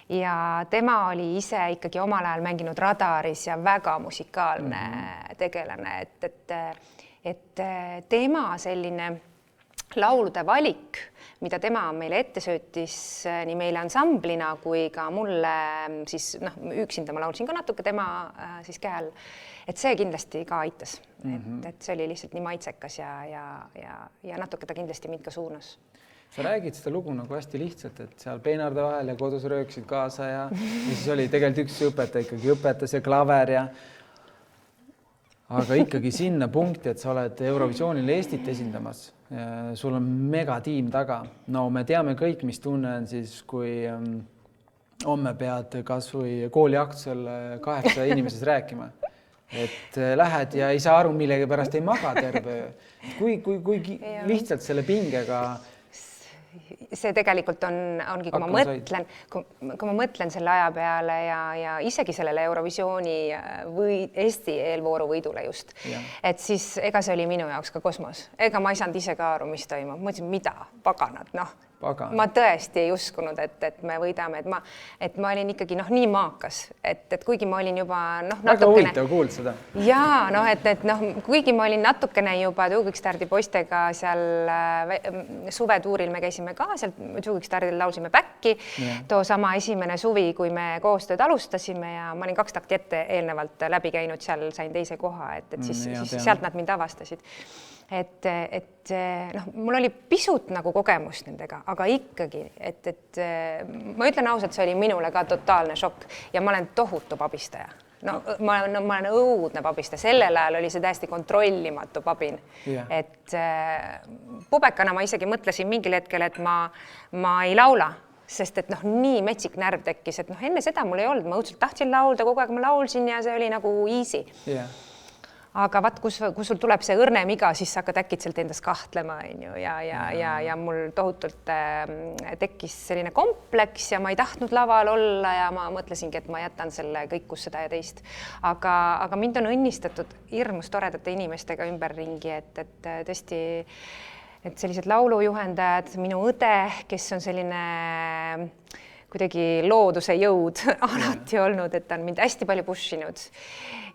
Ja tema oli ise ikkagi omal ajal mänginud Radaris ja väga musikaalne tegelane, et tema selline laulude valik, mida tema meile ette söötis nii meile ansamblina kui ka mulle, siis üksinda ma laulsin ka natuke tema siis käe all, et see kindlasti ka aitas, et see oli lihtsalt nii maitsekas ja natuke ta kindlasti mind ka suunas. Sa räägid seda lugu nagu hästi lihtsalt, et seal peenarde vahel ja kodus rööksid kaasa ja siis oli tegelikult üks õpetaja ikkagi õpetas ja klaver aga ikkagi sinna punkti, et sa oled Eurovisioonil Eestit esindamas. Sul on megatiim taga. No me teame kõik, mis tunne on siis, kui homme pead kas või kooliaktusel 8 inimeses rääkima. Et lähed ja ei saa aru, millegi pärast ei maga terve. Kui lihtsalt selle pingega see tegelikult ongi, kui ma mõtlen selle aja peale ja isegi sellele Eurovisiooni või Eesti eelvooru võidule just, et siis ega see oli minu jaoks ka kosmos. Ega ma ei saanud ise ka aru, mis toimub. Mõtlesin, mida paganad, ma tõesti ei uskunud, et me võidame, et ma olin ikkagi nii maakas, et kuigi ma olin juba natukene... Väga huvitav kuuld seda. Jaa, kuigi ma olin natukene juba Tuugikstardi poistega seal suvetuuril, me käisime ka seal Tuugikstardil, laulsime Backi, too sama esimene suvi, kui me koostööd alustasime ja ma olin 2 takti ette eelnevalt läbi käinud, seal sain teise koha, et siis sealt nad mind avastasid. Et mul oli pisut nagu kogemust nendega, aga ikkagi, et ma ütlen ausalt, see oli minule ka totaalne šokk ja ma olen tohutu pabistaja. Ma olen õudne pabistaja, sellel ajal oli see täiesti kontrollimatu pabin. Et pubekana ma isegi mõtlesin mingil hetkel, et ma ei laula, sest et nii metsik närv tekkis, et enne seda mul ei olnud, ma õudselt tahtsin laulda, kogu aeg ma laulsin ja see oli nagu easy. Aga kus sul tuleb see õrnem iga, siis sa hakkad äkitselt endast kahtlema ja mul tohutult tekkis selline kompleks ja ma ei tahtnud laval olla ja ma mõtlesingi, et ma jätan selle kõik, kus seda ja teist. Aga mind on õnnistatud hirmus toredate inimestega ümberringi, et tõesti et sellised laulujuhendajad, minu õde, kes on selline kuidagi looduse jõud alati olnud, et ta on mind hästi palju pushinud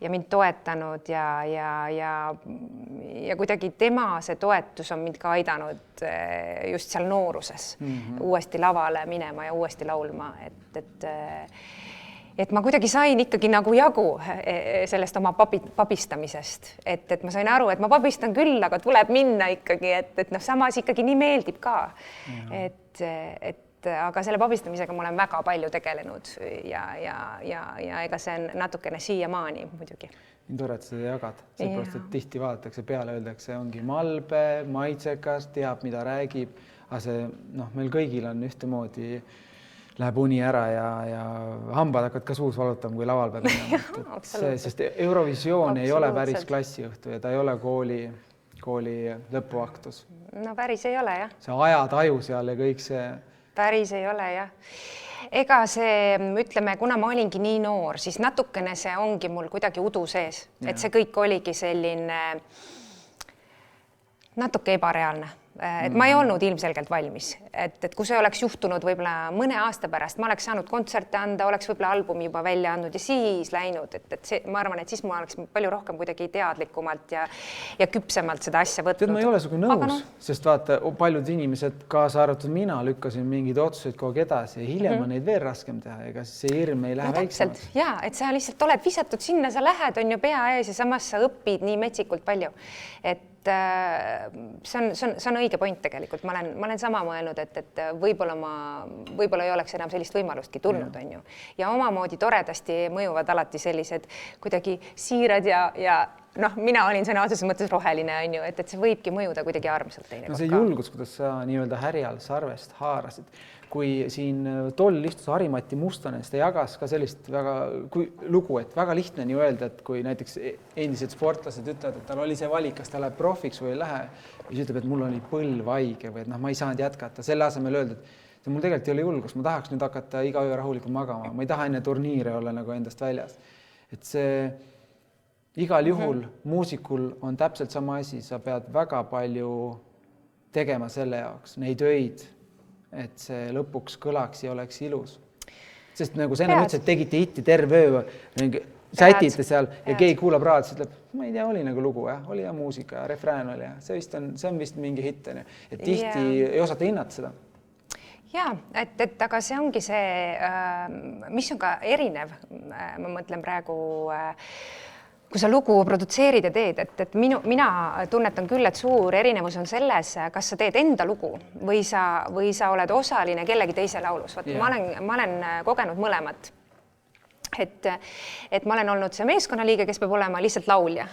ja mind toetanud ja kuidagi tema see toetus on mind ka aidanud just seal nooruses uuesti lavale minema ja uuesti laulma, et ma kuidagi sain ikkagi nagu jagu sellest oma pabistamisest, et ma sain aru, et ma pabistan küll, aga tuleb minna ikkagi, et samas ikkagi nii meeldib ka, aga selle pabistamisega ma olen väga palju tegelenud ja ega see on natukene siiamaani muidugi. Nii tore, et seda jagad, seepärast, et tihti vaadatakse peale, öeldakse, ongi malbe, maitsekas, teab, mida räägib, aga see, meil kõigil on ühtemoodi, läheb uni ära ja hambad hakkad ka suus valutama, kui laval peab minema. Sest Eurovisioon ei ole päris klassiõhtu ja ta ei ole kooli lõpuaktus. No päris ei ole, jah. See ajataju seal ja kõik see päris ei ole jah. Ega see, ütleme, kuna ma olingi nii noor, siis natukene see ongi mul kuidagi udu sees, et see kõik oligi selline natuke ebareaalne. Et ma ei olnud ilmselgelt valmis, et kui see oleks juhtunud võib-olla mõne aasta pärast, ma oleks saanud kontserte anda, oleks võib-olla albumi juba välja andnud ja siis läinud, et see, ma arvan, et siis ma oleks palju rohkem kuidagi teadlikumalt ja küpsemalt seda asja võtnud. Tead, ma ei ole sinuga nõus, sest vaata, paljud inimesed, kaasa arvatud mina, lükkasin mingeid otsuseid kogu aeg edasi ja hiljem on neid veel raskem teha, ega siis see hirm ei lähe väiksemaks. Jaa, et sa lihtsalt oled visatud sinna, sa lähed, on ju pea ees ja samas sa õpid nii metsikult palju, et see on õige point tegelikult. Ma olen sama mõelnud, et võib-olla ei oleks enam sellist võimalustki tulnud, on ju. Ja omamoodi toredasti mõjuvad alati sellised kuidagi siirad ja noh, mina olin sõna otseses mõttes roheline, on ju, et see võibki mõjuda kuidagi armsalt teine. No see julgus, kuidas sa nii-öelda härjal sarvest haarasid. Kui siin toll istus Harimati Mustonen, ta jagas ka sellist väga lugu, et väga lihtne nii öelda, et kui näiteks endised sportlased ütlevad, et tal oli see valik, kas ta läheb profiks või ei lähe, ja siis ütleb, et mul oli põlv haige või et ma ei saanud jätkata. Selle asemel öelda, et mul tegelikult ei ole julgus, ma tahaks nüüd hakata iga öö rahulikult magama, ma ei taha enne turniire olla nagu endast väljas. Et see igal juhul muusikul on täpselt sama asi, sa pead väga palju tegema selle jaoks, neid öid, et see lõpuks kõlaks ja oleks ilus. Sest nagu sa enne ütlesid, et tegite hitti terve öö, sätite seal ja keegi kuulab raadios, ütleb, ma ei tea, oli nagu lugu, oli ja muusika ja refrään oli ja see on vist mingi hitt. Et tihti ei osata hinnata seda. Jaa, et aga see ongi see, mis on ka erinev, ma mõtlen praegu, kui sa lugu produtseerid ja teed, et mina tunnetan küll, et suur erinevus on selles, kas sa teed enda lugu või sa oled osaline kellegi teise laulus. Ma olen kogenud mõlemat. Et ma olen olnud see meeskonnaliige, kes peab olema lihtsalt laulja.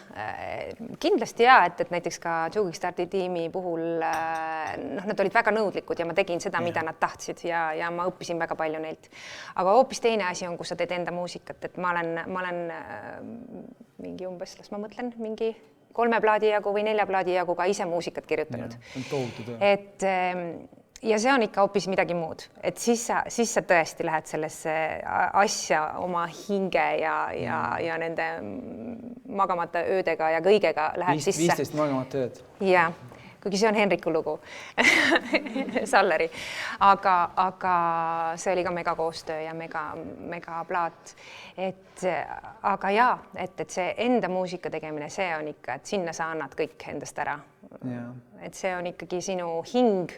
Kindlasti et näiteks ka Jukikstardi tiimi puhul nad olid väga nõudlikud ja ma tegin seda, mida nad tahtsid ja ma õppisin väga palju neilt. Aga hoopis teine asi on, kus sa teed enda muusikat, et ma olen mingi umbes, las ma mõtlen, mingi 3 plaadi jagu või 4 plaadi jagu ka ise muusikat kirjutanud. Ja see on ikka hoopis midagi muud, et siis sa tõesti lähed sellesse asja oma hinge ja nende magamata öödega ja kõigega läheb sisse. 15 magamata ööd. Jaa, kuigi see on Henriku lugu, Salleri, aga see oli ka mega koostöö ja mega plaat. Aga jaa, et see enda muusika tegemine, see on ikka, et sinna sa annad kõik endast ära. Et see on ikkagi sinu hing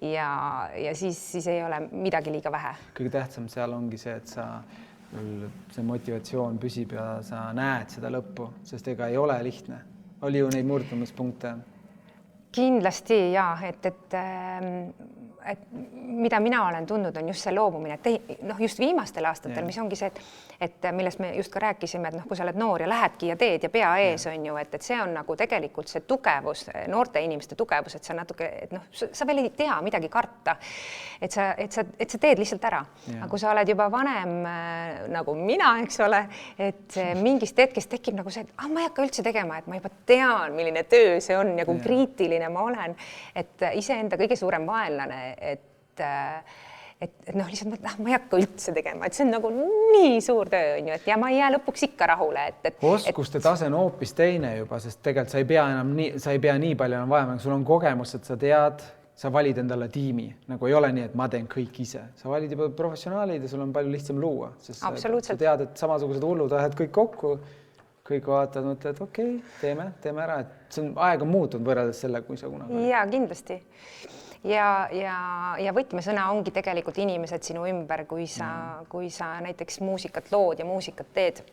ja siis ei ole midagi liiga vähe. Kõige tähtsam seal ongi see, et see motivatsioon püsib ja sa näed seda lõppu, sest ega ei ole lihtne. Oli ju neid murdumispunkte? Kindlasti jaa, et mida mina olen tundnud, on just see loobumine, et just viimastel aastatel, mis ongi see, et millest me just ka rääkisime, et kui sa oled noor ja lähedki ja teed ja pea ees on ju, et see on nagu tegelikult see tugevus, noorte inimeste tugevus, et sa natuke, et sa veel ei tea midagi karta, et sa teed lihtsalt ära. Aga kui sa oled juba vanem nagu mina, eks ole, et mingist hetkest tekib nagu see, et ma ei hakka üldse tegema, et ma juba tean, milline töö see on ja kui kriitiline ma olen, et iseenda kõige suurem vaenlane, et lihtsalt ma ei hakka üldse tegema, et see on nagu nii suur töö, on ju, et ja ma ei jää lõpuks ikka rahule. Oskuste tase on hoopis teine juba, sest tegelikult sa ei pea nii palju enam vajama, sul on kogemus, et sa tead, sa valid endale tiimi, nagu ei ole nii, et ma teen kõik ise. Sa valid juba professionaalid ja sul on palju lihtsam luua, sest sa tead, et samasugused hullud ajad kõik kokku, kõik vaatavad, mõtlevad, et okei, teeme ära, et see on aeg on muutunud võrreldes selle, kui sa kunagi. Jaa, kindlasti. Ja võtmesõna ongi tegelikult inimesed sinu ümber, kui sa näiteks muusikat lood ja muusikat teed.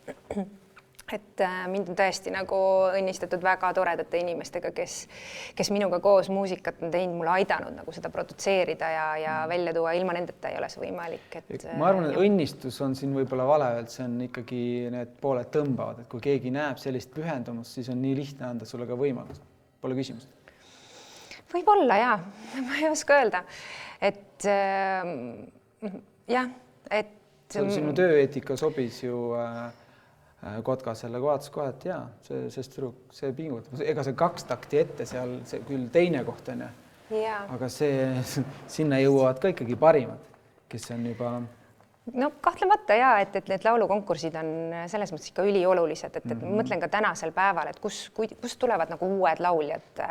Et mind on tõesti nagu õnnistatud väga toredate inimestega, kes minuga koos muusikat on teinud, mulle aidanud nagu seda produtseerida ja välja tuua, ilma nendeta ei ole see võimalik. Ma arvan, et õnnistus on siin võib-olla vale, et see on ikkagi need pooled tõmbavad, et kui keegi näeb sellist pühendumust, siis on nii lihtne anda sulle ka võimalus. Pole küsimust. Võib-olla jaa, ma ei oska öelda, et jah, et sinu tööeetika sobis ju Kotkasele, vaatas kohe, et jaa, see pingutab. Ega see 2 takti ette seal, see küll teine koht on ja aga sinna jõuavad ka ikkagi parimad, kes on juba no kahtlemata ja, et need laulukonkursid on selles mõttes ikka üliolulised, et mõtlen ka tänasel päeval, et kus tulevad nagu uued lauljad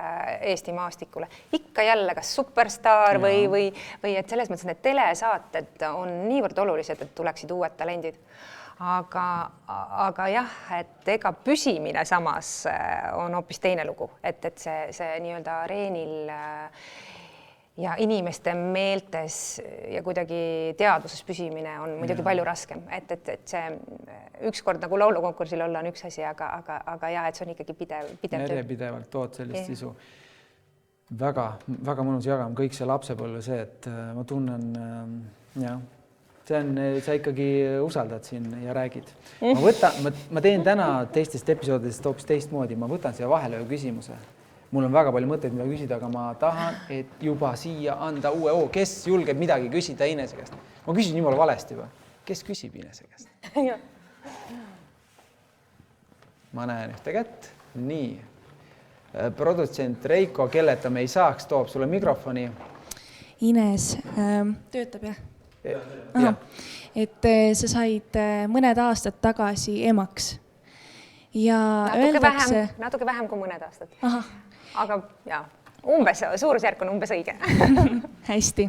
Eesti maastikule. Ikka jälle kas Superstaar või et selles mõttes need telesaated on niivõrd olulised, et tuleksid uued talendid. Aga jah, et ega püsimine samas on hoopis teine lugu, et see nii-öelda areenil ja inimeste meeltes ja kuidagi teaduses püsimine on muidugi palju raskem, et see ükskord nagu laulukonkursil olla on üks asi, aga ja, et see on ikkagi pidev töö. Pidevalt tood sellist sisu. Väga mõnus jagam, kõik see lapsepõlve see, et ma tunnen, sa ikkagi usaldad siin ja räägid. Ma teen täna teistest episoodidest hoopis teistmoodi, ma võtan siia vahele ühe küsimuse. Mul on väga palju mõtteid, mida küsida, aga ma tahan, et juba siia anda uue kes julgeb midagi küsida Inese käest. Ma küsin jumala valesti juba. Kes küsib Inese käest? Ma näen ühte kätt. Nii. Produtsent Reiko, kelleta me ei saaks, toob sulle mikrofoni. Ines töötab, jah? Et sa said mõned aastad tagasi emaks. Ja natuke vähem kui mõned aastad. Aga ja, suurusjärk on umbes õige. Hästi.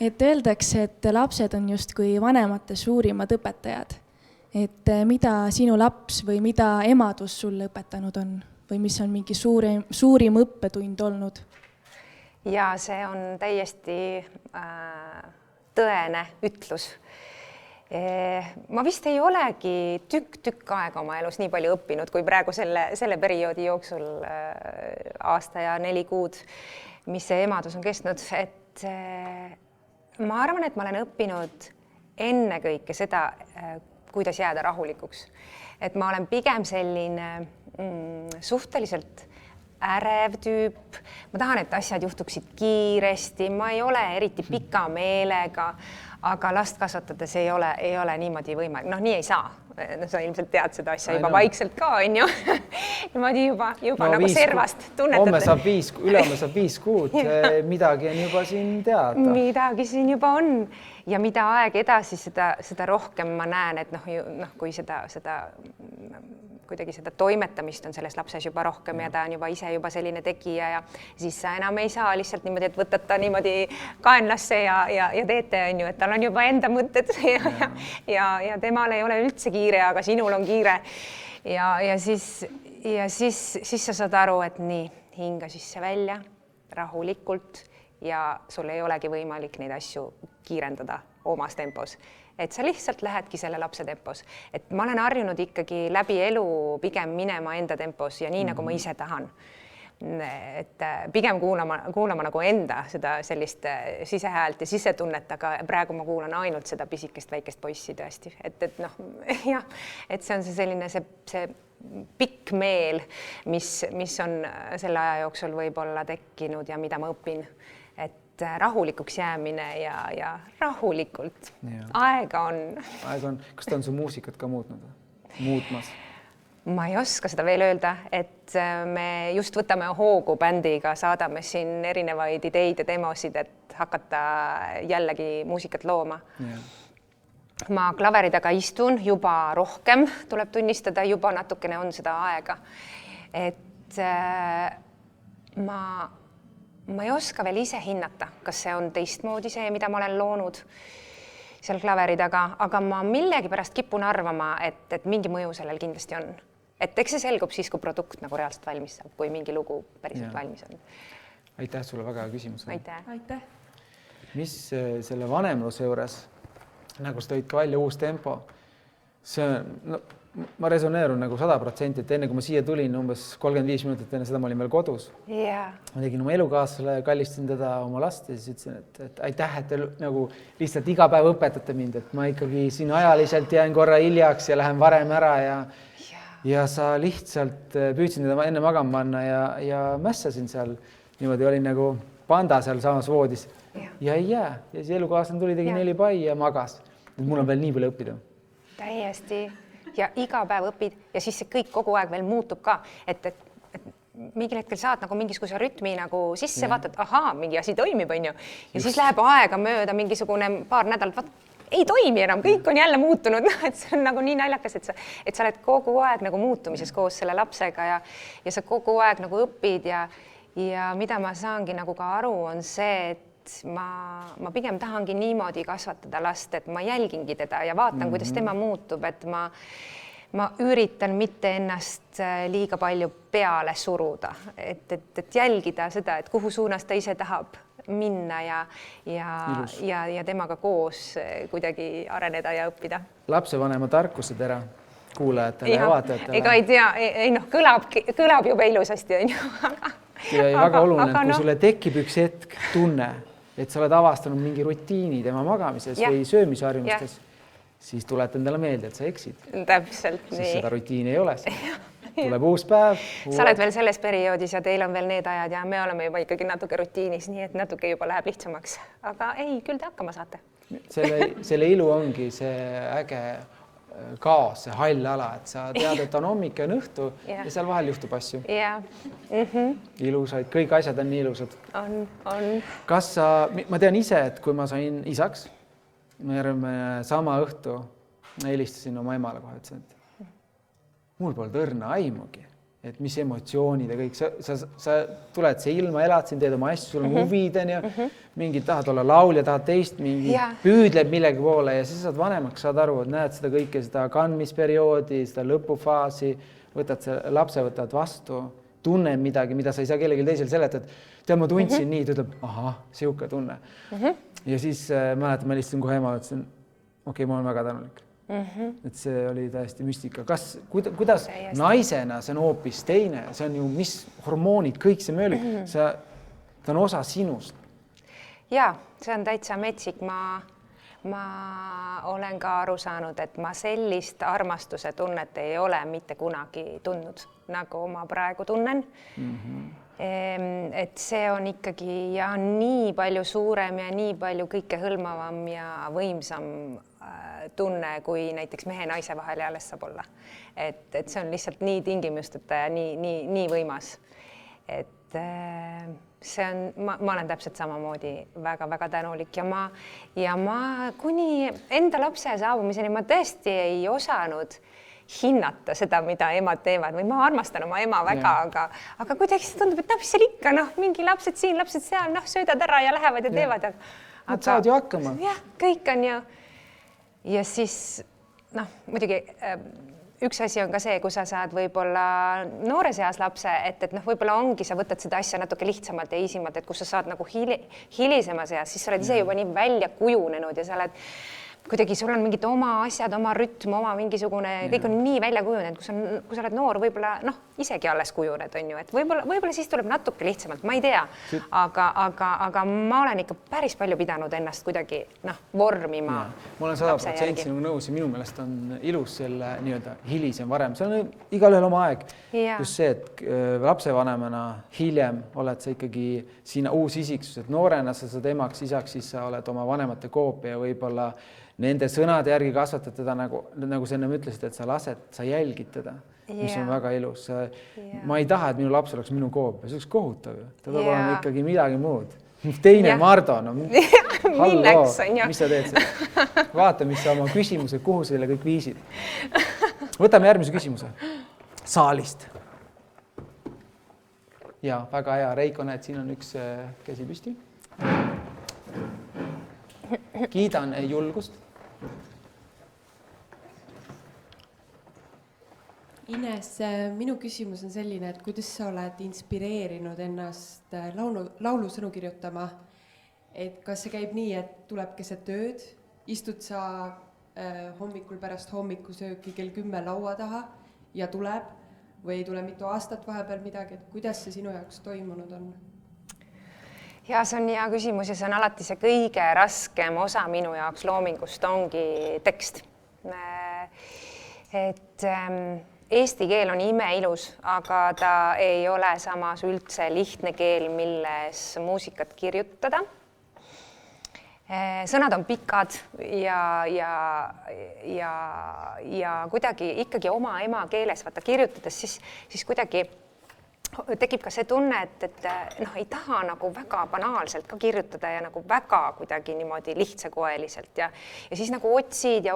Et öeldakse, et lapsed on justkui vanemate suurimad õpetajad. Et mida sinu laps või mida emadus sulle õpetanud on? Või mis on mingi suurim õppetund olnud? Ja see on täiesti tõene ütlus. Ma vist ei olegi tükk aega oma elus nii palju õppinud, kui praegu selle perioodi jooksul aasta ja 4 kuud, mis see emadus on kestnud. Et ma arvan, et ma olen õppinud ennekõike seda, kuidas jääda rahulikuks. Et ma olen pigem selline suhteliselt ärev tüüp. Ma tahan, et asjad juhtuksid kiiresti. Ma ei ole eriti pika meelega, aga last kasvatades ei ole niimoodi võimalik. No nii ei saa. Sa ilmselt tead seda asja juba vaikselt ka, on ju. Niimoodi juba nagu servast tunnetate. Ülema saab 5 kuud. Midagi on juba siin teada. Midagi siin juba on. Ja mida aeg edasi, seda rohkem ma näen, et kui kuidagi seda toimetamist on selles lapses juba rohkem ja ta on juba ise selline tegija ja siis sa enam ei saa lihtsalt niimoodi, et võtad ta niimoodi kaenlasse ja teete, on ju, et tal on juba enda mõtted ja temal ei ole üldse kiire, aga sinul on kiire. Ja siis sa saad aru, et nii, hinga sisse välja rahulikult ja sul ei olegi võimalik neid asju kiirendada omas tempos. Et sa lihtsalt lähedki selle lapse tempos. Et ma olen harjunud ikkagi läbi elu pigem minema enda tempos ja nii, nagu ma ise tahan. Et pigem kuulama nagu enda seda sellist sisehäält ja sisetunnet, aga praegu ma kuulan ainult seda pisikest väikest poissi tõesti. Et see on see selline see pikk meel, mis on selle aja jooksul võib-olla tekkinud ja mida ma õpin. Rahulikuks jäämine ja rahulikult. Aega on. Kas ta on su muusikat ka muutmas? Ma ei oska seda veel öelda, et me just võtame hoogu bändiga, saadame siin erinevaid ideid ja demosid, et hakata jällegi muusikat looma. Ma klaveri taga istun juba rohkem, tuleb tunnistada, juba natukene on seda aega. Et ma ei oska veel ise hinnata, kas see on teistmoodi see, mida ma olen loonud seal klaveri taga, aga ma millegi pärast kipun arvama, et mingi mõju sellel kindlasti on. Et eks see selgub siis, kui produkt nagu reaalselt valmis saab, kui mingi lugu päriselt valmis on. Aitäh sulle väga hea küsimus. Aitäh. Mis selle vanemluse juures, nagu sa tõid ka välja uus tempo, ma resoneerun nagu 100%, et enne kui ma siia tulin umbes 35 minutit enne seda ma olin veel kodus. Ma tegin oma elukaaslasele, kallistin teda oma last ja siis ütlesin, et aitäh, et te nagu lihtsalt iga päev õpetate mind, et ma ikkagi siin ajaliselt jään korra hiljaks ja lähen varem ära ja sa lihtsalt püüdsin teda enne magama panna ja mässasin seal. Niimoodi olin nagu panda seal samas voodis ja ei jää. Ja siis elukaaslane tuli, tegi 4 pai ja magas. Mul on veel nii palju õppida. Täiesti. Ja iga päev õpid ja siis see kõik kogu aeg veel muutub ka, et mingil hetkel saad nagu mingisuguse rütmi nagu sisse, vaatad, ahaa, mingi asi toimib, on ju. Ja siis läheb aega mööda mingisugune paar nädalat, ei toimi enam, kõik on jälle muutunud, et see on nagu nii naljakas, et sa oled kogu aeg nagu muutumises koos selle lapsega ja sa kogu aeg nagu õpid ja mida ma saangi nagu ka aru, on see, et ma pigem tahangi niimoodi kasvatada last, et ma jälgingi teda ja vaatan, kuidas tema muutub, et ma üritan mitte ennast liiga palju peale suruda, et jälgida seda, et kuhu suunas ta ise tahab minna ja temaga koos kuidagi areneda ja õppida. Lapsevanema tarkusetera kuulajatele ja vaatajatele. Ega ei tea, kõlab juba ilusasti, on ju. Ja väga oluline, kui sulle tekib üks hetk tunne, et sa oled avastanud mingi rutiini tema magamises või söömisharjumustes, siis tuleta endale meelde, et sa eksid. Täpselt nii. Siis seda rutiini ei ole. Tuleb uus päev. Sa oled veel selles perioodis ja teil on veel need ajad ja me oleme juba ikkagi natuke rutiinis, nii et natuke juba läheb lihtsamaks. Aga ei, küll te hakkama saate. Selle ilu ongi see äge kaos, see hall ala, et sa tead, et on hommik ja on õhtu ja seal vahel juhtub asju. Ilusaid, kõik asjad on nii ilusad. On. Kas ma tean ise, et kui ma sain isaks, me sama õhtu helistasin oma emale kohe, ütlesin, et mul polnud õrna aimugi, et mis emotsioonid ja kõik, sa tuled see ilma, elad siin, teed oma asju, sul on huvid, mingid tahad olla laulja, tahad teist, mingi püüdleb millegi poole ja siis saad vanemaks, saad aru, et näed seda kõike, seda kandmisperioodi, seda lõpufaasi, lapse võtad vastu, tunnen midagi, mida sa ei saa kellelgi teisel seletada. Tead, ma tundsin nii, ta ütleb, ahah, siuke tunne. Ja siis mäletan, ma helistasin kohe ema, ütlesin, okei, ma olen väga tänulik. Et see oli täiesti müstika. Kuidas naisena see on hoopis teine, see on ju mis hormoonid, kõik see möölik, ta on osa sinust. Jaa, see on täitsa metsik. Ma olen ka aru saanud, et ma sellist armastuse tunnet ei ole mitte kunagi tundnud, nagu ma praegu tunnen. Et see on ikkagi ja nii palju suurem ja nii palju kõike hõlmavam ja võimsam tunne, kui näiteks mehe ja naise vahel alles saab olla. Et see on lihtsalt nii tingimusteta ja nii võimas. Et see on, ma olen täpselt samamoodi väga-väga tänulik ja ma kuni enda lapse saabumiseni ma tõesti ei osanud hinnata seda, mida emad teevad või ma armastan oma ema väga, aga kuidagi see tundub, et mis seal ikka, mingi lapsed siin, lapsed seal, söödad ära ja lähevad ja teevad. Nad saavad ju hakkama. Jah, kõik on ju. Ja siis, muidugi üks asi on ka see, kui sa saad võib-olla noores eas lapse, et võib-olla ongi, sa võtad seda asja natuke lihtsamalt ja isimalt, et kus sa saad nagu hilisemas eas, siis sa oled ise juba nii välja kujunenud ja sa oled kuidagi, sul on mingid oma asjad, oma rütm, oma mingisugune, kõik on nii välja kujunenud, kui sa oled noor, võib-olla isegi alles kujuned, on ju, et võib-olla siis tuleb natuke lihtsamalt, ma ei tea, aga ma olen ikka päris palju pidanud ennast kuidagi vormima. Ma olen 100% sinuga nõus ja minu meelest on ilus selle nii-öelda hilisem varem, see on igal ühel oma aeg. Just see, et lapsevanemana hiljem oled sa ikkagi siinä uus isiksus, et noorena sa saad emaks, isaks, siis sa oled oma vanemate koopia ja võib-olla nende sõnade järgi kasvatad teda nagu sa ennem ütlesid, et sa jälgid teda, mis on väga ilus. Ma ei taha, et minu laps oleks minu koopia, see oleks kohutav. Ta peab olema ikkagi midagi muud. Teine Mardo, milleks on ju? Mis sa teed seda? Vaata, mis sa oma küsimuse, kuhu selle kõik viisid. Võtame järgmise küsimuse. Saalist. Ja, väga hea. Reiko, näed, siin on üks käsi püsti. Kiidan julgust. Ines, minu küsimus on selline, et kuidas sa oled inspireerinud ennast laulusõnu kirjutama? Et kas see käib nii, et tuleb keset tööd, istud sa hommikul pärast hommikusööki kell 10 laua taha ja tuleb või ei tule mitu aastat vahepeal midagi, et kuidas see sinu jaoks toimunud on? Ja see on hea küsimus ja see on alati see kõige raskem osa minu jaoks loomingust ongi tekst. Et eesti keel on imeilus, aga ta ei ole samas üldse lihtne keel, milles muusikat kirjutada. Sõnad on pikad ja kuidagi ikkagi oma ema keeles kirjutades, siis kuidagi tekib ka see tunne, et noh, ei taha nagu väga banaalselt ka kirjutada ja nagu väga kuidagi niimoodi lihtsakoeliselt ja siis nagu otsid ja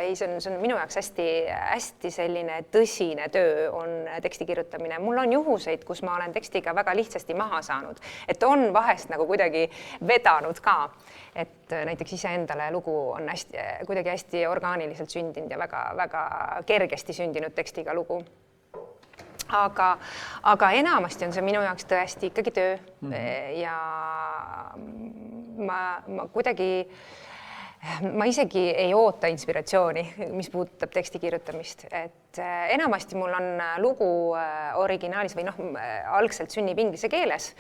ei, see on minu jaoks hästi selline tõsine töö on teksti kirjutamine. Mul on juhuseid, kus ma olen tekstiga väga lihtsasti maha saanud, et on vahest nagu kuidagi vedanud ka, et näiteks iseendale lugu on kuidagi hästi orgaaniliselt sündinud ja väga kergesti sündinud tekstiga lugu. Aga enamasti on see minu jaoks tõesti ikkagi töö ja ma kuidagi, ma isegi ei oota inspiratsiooni, mis puudutab teksti kirjutamist, et enamasti mul on lugu originaalis või noh, algselt sünnib inglise keeles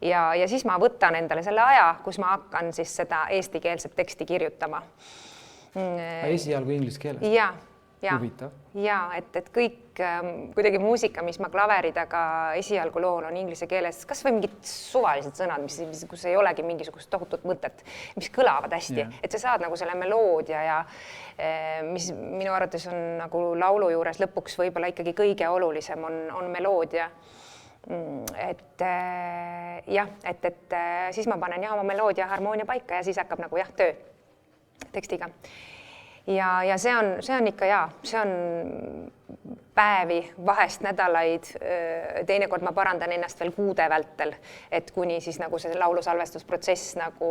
ja siis ma võtan endale selle aja, kus ma hakkan siis seda eestikeelset teksti kirjutama. Esialgu inglise keeles? Ja, et kõik kuidagi muusika, mis ma klaveri taga esialgu loon, on inglise keeles, kas või mingid suvalised sõnad, kus ei olegi mingisugust tohutut mõtet, mis kõlavad hästi, et sa saad nagu selle meloodia ja mis minu arvates on nagu laulu juures lõpuks võib-olla ikkagi kõige olulisem on meloodia. Et siis ma panen oma meloodia harmoonia paika ja siis hakkab nagu töö tekstiga. Ja see on ikka see on päevi, vahest nädalaid, teinekord ma parandan ennast veel kuude vältel, et kuni siis nagu see laulusalvestusprotsess nagu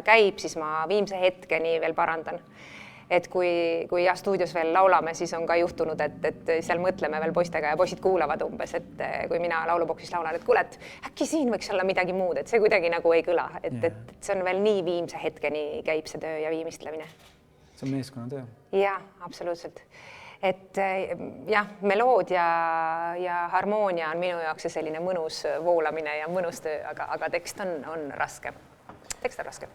käib, siis ma viimse hetkeni veel parandan. Et kui stuudios veel laulame, siis on ka juhtunud, et seal mõtleme veel poistega ja poisid kuulavad umbes, et kui mina lauluboksis laulan, et kuule, et äkki siin võiks olla midagi muud, et see kuidagi nagu ei kõla, et see on veel nii viimse hetkeni käib see töö ja viimistlemine. See on meeskonnatöö. Jaa, absoluutselt. Et meloodia ja harmoonia on minu jaoks selline mõnus voolamine ja mõnus töö, aga tekst on raske. Tekst on raske.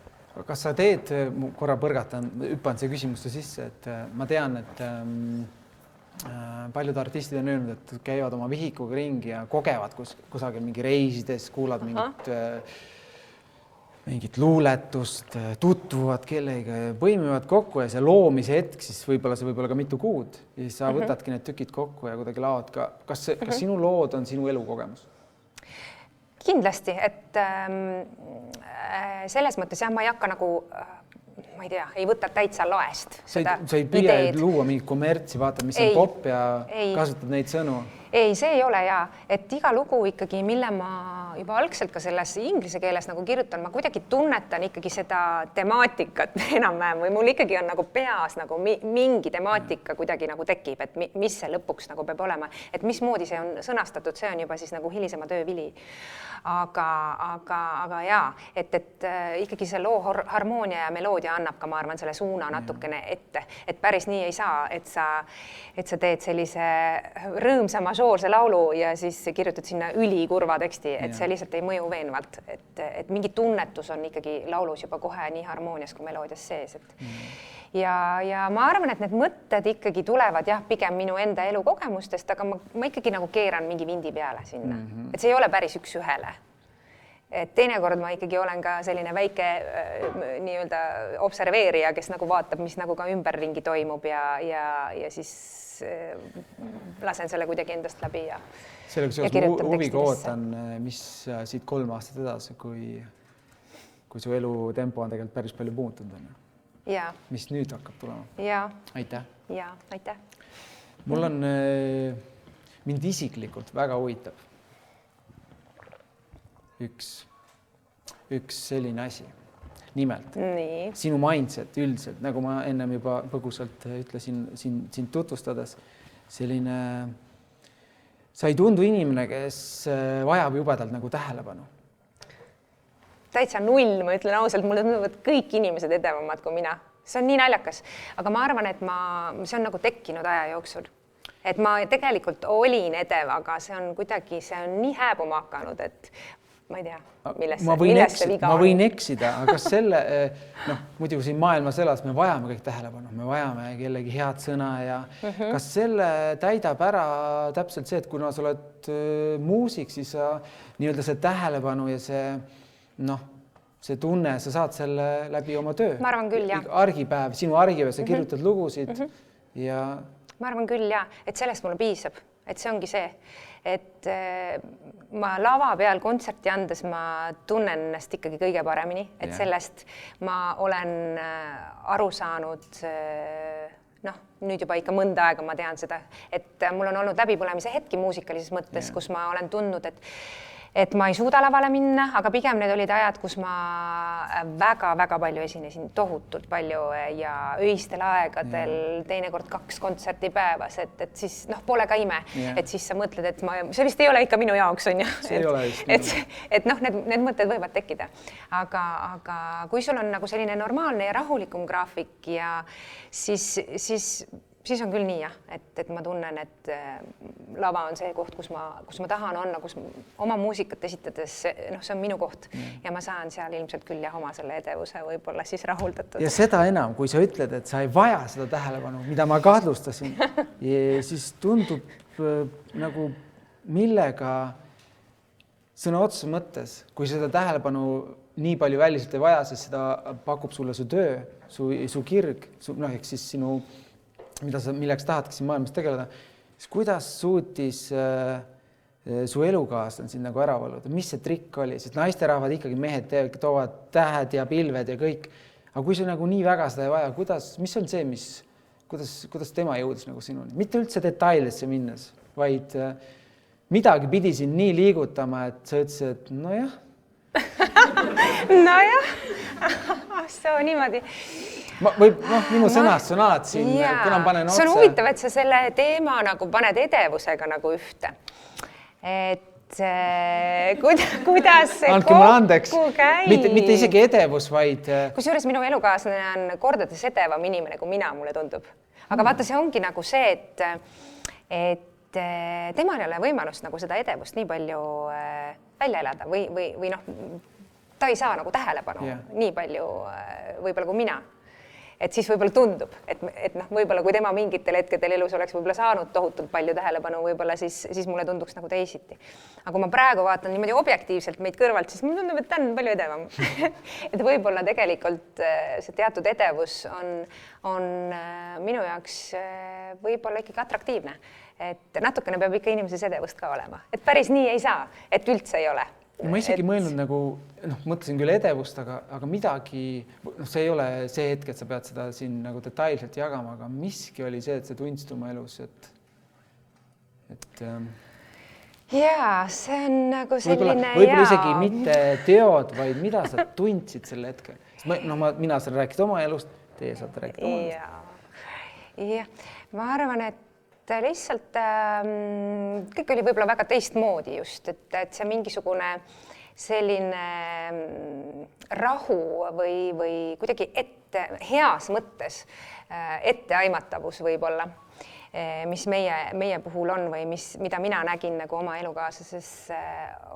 Kas sa teed, korra põrgatan, hüppan see küsimuste sisse, et ma tean, et paljud artistid on öelnud, et käivad oma vihikuga ringi ja kogevad kusagil mingi reisides, kuulad mingit luuletust, tutvuvad kellega, põimivad kokku ja see loomise hetk, siis võib-olla ka mitu kuud ja siis sa võtadki need tükid kokku ja kuidagi laod ka. Kas sinu lood on sinu elukogemus? Kindlasti, et selles mõttes ma ei hakka nagu, ma ei tea, ei võta täitsa laest. Sa ei püüa luua mingit kommertsi, vaatad, mis on pop ja kasutad neid sõnu? Ei, see ei ole et iga lugu ikkagi, mille ma juba algselt ka selles inglise keeles nagu kirjutan, ma kuidagi tunnetan ikkagi seda temaatikat enam-vähem või mul ikkagi on nagu peas nagu mingi temaatika kuidagi nagu tekib, et mis see lõpuks nagu peab olema, et mismoodi see on sõnastatud, see on juba siis nagu hilisema töö vili. Aga et ikkagi see loo harmoonia ja meloodia annab ka, ma arvan, selle suuna natukene ette, et päris nii ei saa, et sa teed sellise rõõmsa mažoorse laulu ja siis kirjutad sinna ülikurva teksti, et see lihtsalt ei mõju veenvalt, et mingi tunnetus on ikkagi laulus juba kohe nii harmoonias kui meloodias sees, ja ma arvan, et need mõtted ikkagi tulevad pigem minu enda elukogemustest, aga ma ikkagi nagu keeran mingi vindi peale sinna, et see ei ole päris üks ühele. Et teinekord ma ikkagi olen ka selline väike nii-öelda observeerija, kes nagu vaatab, mis nagu ka ümberringi toimub ja siis lasen selle kuidagi endast läbi ja kirjutan huviga ootan, mis siit 3 aastat edasi, kui su elu tempo on tegelikult päris palju muutunud. Mis nüüd hakkab tulema? Aitäh. Aitäh. Mul on mind isiklikult väga huvitab üks selline asi. Nimelt, sinu mindset üldiselt, nagu ma ennem juba põgusalt ütlesin sind tutvustades, selline, sa ei tundu inimene, kes vajab jubedalt nagu tähelepanu. Täitsa null, ma ütlen ausalt, mulle tunduvad kõik inimesed edevamad kui mina. See on nii naljakas, aga ma arvan, et see on nagu tekkinud aja jooksul. Et ma tegelikult olin edev, aga see on nii hääbuma hakanud, et ma ei tea, millest see viga on. Ma võin eksida, aga kas selle, muidugi siin maailmas elas, me vajame kõik tähelepanu, me vajame kellegi head sõna ja kas selle täidab ära täpselt see, et kuna sa oled muusik, siis sa nii-öelda see tähelepanu ja see tunne, sa saad selle läbi oma töö. Ma arvan küll, jah. Sinu argipäev, sa kirjutad lugusid ja... Ma arvan küll, jah, et sellest mulle piisab. et see ongi see, et ma lava peal kontserti andes ma tunnen ennast ikkagi kõige paremini, et sellest ma olen aru saanud, nüüd juba ikka mõnda aega ma tean seda, et mul on olnud läbipõlemise hetki muusikalises mõttes, kus ma olen tundnud, et ma ei suuda lavale minna, aga pigem need olid ajad, kus ma väga-väga palju esinesin, tohutult palju ja öistel aegadel teinekord 2 kontserti päevas, et siis pole ka ime, et siis sa mõtled, et see vist ei ole ikka minu jaoks, on ju. See ei ole just et need mõtted võivad tekkida. Aga kui sul on nagu selline normaalne ja rahulikum graafik ja siis on küll nii jah, et ma tunnen, et lava on see koht, kus ma tahan olla, kus oma muusikat esitades, see on minu koht ja ma saan seal ilmselt küll oma selle edevuse võib-olla siis rahuldatud. Ja seda enam, kui sa ütled, et sa ei vaja seda tähelepanu, mida ma kahtlustasin, siis tundub nagu millega sõna otseses mõttes, kui seda tähelepanu nii palju väliselt ei vaja, sest seda pakub sulle su töö, su kirg, ehk siis sinu milleks tahadki siin maailmas tegeleda, siis kuidas suutis su elukaaslane sind nagu ära valuda? Mis see trikk oli? Sest naisterahvad ikkagi mehed toovad tähed ja pilved ja kõik. Aga kui see nagu nii väga seda ei vaja, mis on see, kuidas tema jõudis nagu sinuni? Mitte üldse detailidesse minnes, vaid midagi pidi sind nii liigutama, et sa ütlesid, et nojah. Nojah, see on niimoodi. Minu sõnast on alati siin, kuna panen otsa. See on huvitav, et sa selle teema nagu paned edevusega nagu ühte. Et kuidas see kokku käib? Mitte isegi edevus, vaid... Kusjuures minu elukaaslane on kordades edevam inimene, kui mina, mulle tundub. Aga vaata, see ongi nagu see, et temal ei ole võimalust nagu seda edevust nii palju välja elada või ta ei saa nagu tähelepanu nii palju võib-olla kui mina. Et siis võib-olla tundub, et võib-olla kui tema mingitel hetkedel elus oleks võib-olla saanud tohutult palju tähelepanu, võib-olla siis mulle tunduks nagu teisiti. Aga kui ma praegu vaatan niimoodi objektiivselt meid kõrvalt, siis mulle tundub, et ta on palju edevam. Et võib-olla tegelikult see teatud edevus on minu jaoks võib-olla ikkagi atraktiivne. Et natukene peab ikka inimeses edevust ka olema. Et päris nii ei saa, et üldse ei ole. Ma isegi mõelnud nagu, mõtlesin küll edevust, aga midagi, see ei ole see hetk, et sa pead seda siin nagu detailselt jagama, aga miski oli see, et see tundsid oma elus, Jaa, see on nagu selline võib-olla isegi mitte teod, vaid mida sa tundsid selle hetkel. Mina saan rääkida oma elust, teie saate rääkida oma elust. Jah, ma arvan, et lihtsalt kõik oli võib-olla väga teistmoodi just, et see mingisugune selline rahu või kuidagi heas mõttes etteaimatavus võib-olla, mis meie puhul on või mida mina nägin nagu oma elukaaslases,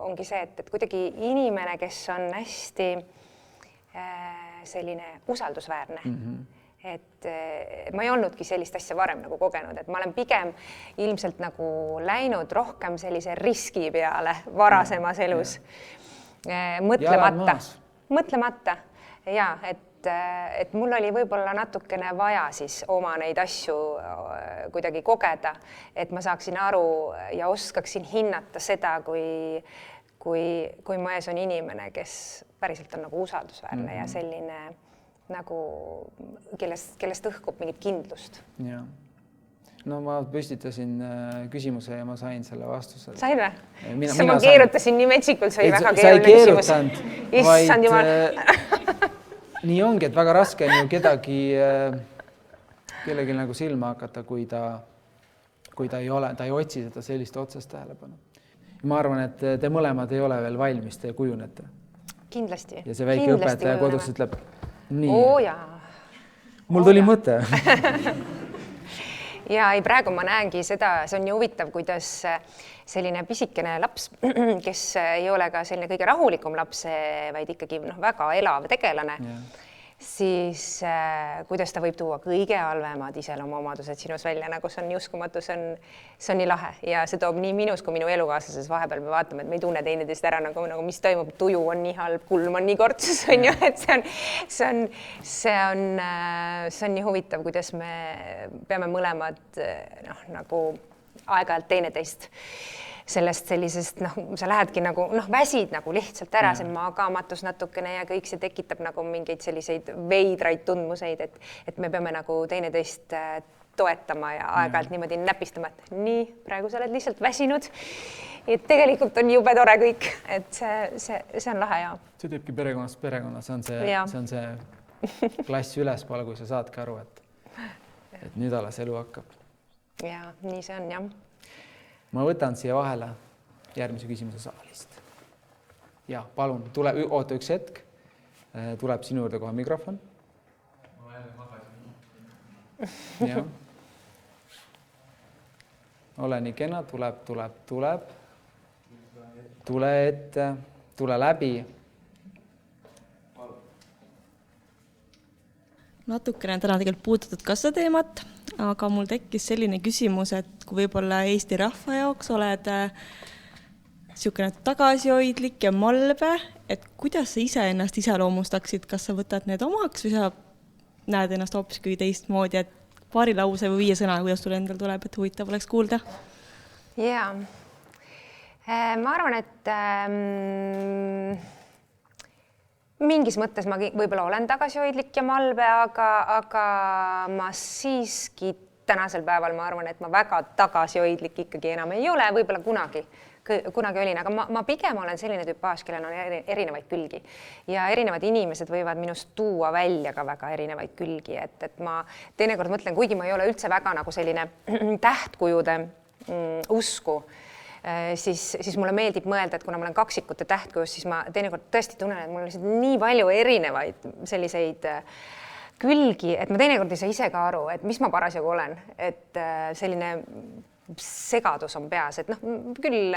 ongi see, et kuidagi inimene, kes on hästi selline usaldusväärne, et ma ei olnudki sellist asja varem nagu kogenud, et ma olen pigem ilmselt nagu läinud rohkem sellise riski peale varasemas elus. Mõtlemata. Ja, et mul oli võib-olla natukene vaja siis oma neid asju kuidagi kogeda, et ma saaksin aru ja oskaksin hinnata seda, kui mu ees on inimene, kes päriselt on nagu usaldusväärne ja selline nagu, kellest õhkub mingit kindlust. Ja. No ma püstitasin küsimuse ja ma sain selle vastuse. Sain või? Ma keerutasin nii metsikult, see oli väga keeruline küsimus. Sa ei keerutanud, nii ongi, et väga raske on ju kellegi nagu silma hakata, kui ta ei otsi seda sellist otsest tähelepanu. Ma arvan, et te mõlemad ei ole veel valmis, te kujunete. Kindlasti. Ja see väike õpetaja kodus ütleb, nii. Mul tuli mõte. Ja praegu ma näengi seda, see on nii huvitav, kuidas selline pisikene laps, kes ei ole ka selline kõige rahulikum laps, vaid ikkagi väga elav tegelane, siis kuidas ta võib tuua kõige halvemad iseloomuomadused sinus välja, nagu see on nii uskumatu, see on nii lahe ja see toob nii minus kui minu elukaaslases vahepeal me vaatame, et me ei tunne teineteist ära, nagu mis toimub, tuju on nii halb, kulm on nii kortsus, on ju, et see on nii huvitav, kuidas me peame mõlemad nagu aeg-ajalt teineteist sellest sellisest, noh, sa lähedki nagu, noh, väsid nagu lihtsalt ära, see magamatus natukene ja kõik see tekitab nagu mingeid selliseid veidraid tundmuseid, et me peame nagu teineteist toetama ja aeg-ajalt niimoodi näpistama, et nii, praegu sa oled lihtsalt väsinud. Et tegelikult on jube tore kõik, et see on lahe ja. See teebki perekonnast perekonna, see on see klass ülespoole, kui sa saadki aru, et nüüd alles elu hakkab. Ja, nii see on, jah. Ma võtan siia vahele järgmise küsimuse saalist. Ja, palun, oota üks hetk. Tuleb sinu juurde kohe mikrofon. Ma jälle magasin. Ja. Ole nii kena, tuleb. Tule ette, tule läbi. Natukene täna tegelikult puudutud ka seda teemat, aga mul tekkis selline küsimus, et kui võib-olla Eesti rahva jaoks oled niisugune tagasihoidlik ja malbe, et kuidas sa ise ennast iseloomustaksid, kas sa võtad need omaks või sa näed ennast hoopiski teistmoodi, et paari lause või 5 sõna, kuidas sul endal tuleb, et huvitav oleks kuulda? Jaa, ma arvan, et mingis mõttes ma võib-olla olen tagasihoidlik ja malbe, aga ma siiski tänasel päeval ma arvan, et ma väga tagasihoidlik ikkagi enam ei ole, võib-olla kunagi olin, aga ma pigem olen selline tüpaaž, kellel on erinevaid külgi ja erinevad inimesed võivad minust tuua välja ka väga erinevaid külgi, et ma teinekord mõtlen, kuigi ma ei ole üldse väga nagu selline tähtkujude usku, siis mulle meeldib mõelda, et kuna ma olen kaksikute tähtkujus, siis ma teinekord tõesti tunnen, et mul on lihtsalt nii palju erinevaid selliseid külgi, et ma teinekord ei saa ise ka aru, et mis ma parasjagu olen, et selline segadus on peas, et noh, küll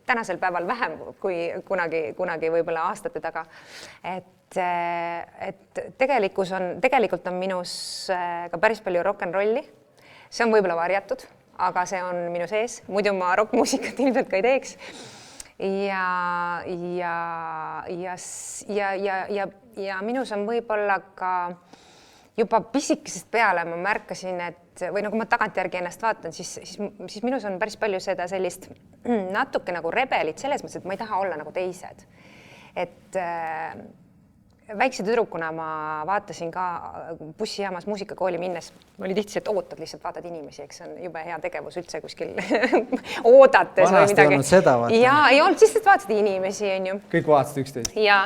tänasel päeval vähem kui kunagi võib-olla aastate taga, et tegelikult on minus ka päris palju rock'n'rolli, see on võib-olla varjatud, aga see on minu sees, muidu ma rockmuusikat ilmselt ka ei teeks. Ja minus on võib-olla ka juba pisikesest peale ma märkasin, või nagu ma tagantjärgi ennast vaatan, siis minus on päris palju seda sellist natuke nagu rebelit selles mõttes, et ma ei taha olla nagu teised. Et väikse tüdrukuna ma vaatasin ka bussijaamas muusikakooli minnes. Ma oli tihti, et ootad lihtsalt, vaatad inimesi, eks see on jube hea tegevus üldse kuskil oodates või midagi. Vanasti olnud seda vaata. Ja ei olnud, siis vaatasid inimesi, on ju. Kõik vaatasid üksteist. Ja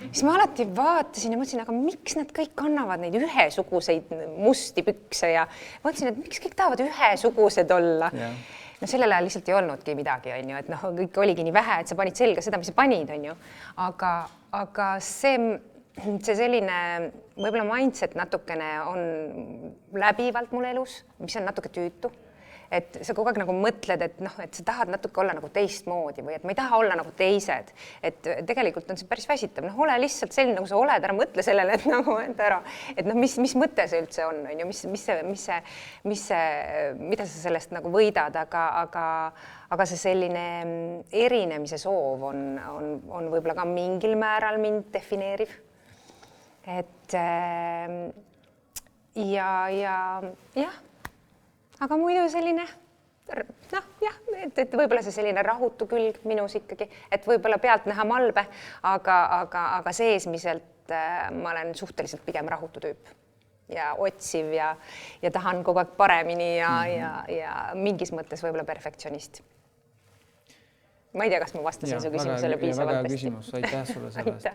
siis ma alati vaatasin ja mõtlesin, aga miks nad kõik kannavad neid ühesuguseid musti pükse ja mõtlesin, et miks kõik tahavad ühesugused olla. No sellel ajal lihtsalt ei olnudki midagi, on ju, et noh, kõik oligi nii vähe, et sa panid selga seda, mis sa panid, on ju. Aga see selline võib-olla mindset natukene on läbivalt mul elus, mis on natuke tüütu. Et sa kogu aeg nagu mõtled, et noh, et sa tahad natuke olla nagu teistmoodi või et ma ei taha olla nagu teised. Et tegelikult on see päris väsitav. Noh, ole lihtsalt selline, nagu sa oled, ära mõtle sellele, et nagu ära, et noh, mis mõte see üldse on, ju, mida sa sellest nagu võidad, aga see selline erinemise soov on võib-olla ka mingil määral mind defineeriv. Et jah. Aga muidu selline, noh jah, et võib-olla see selline rahutu külg minus ikkagi, et võib-olla pealt näha malbe, aga seesmiselt ma olen suhteliselt pigem rahutu tüüp ja otsiv ja tahan kogu aeg paremini ja mingis mõttes võib-olla perfektsionist. Ma ei tea, kas ma vastasin su küsimusele piisavalt hästi. Väga küsimus, aitäh sulle sellest.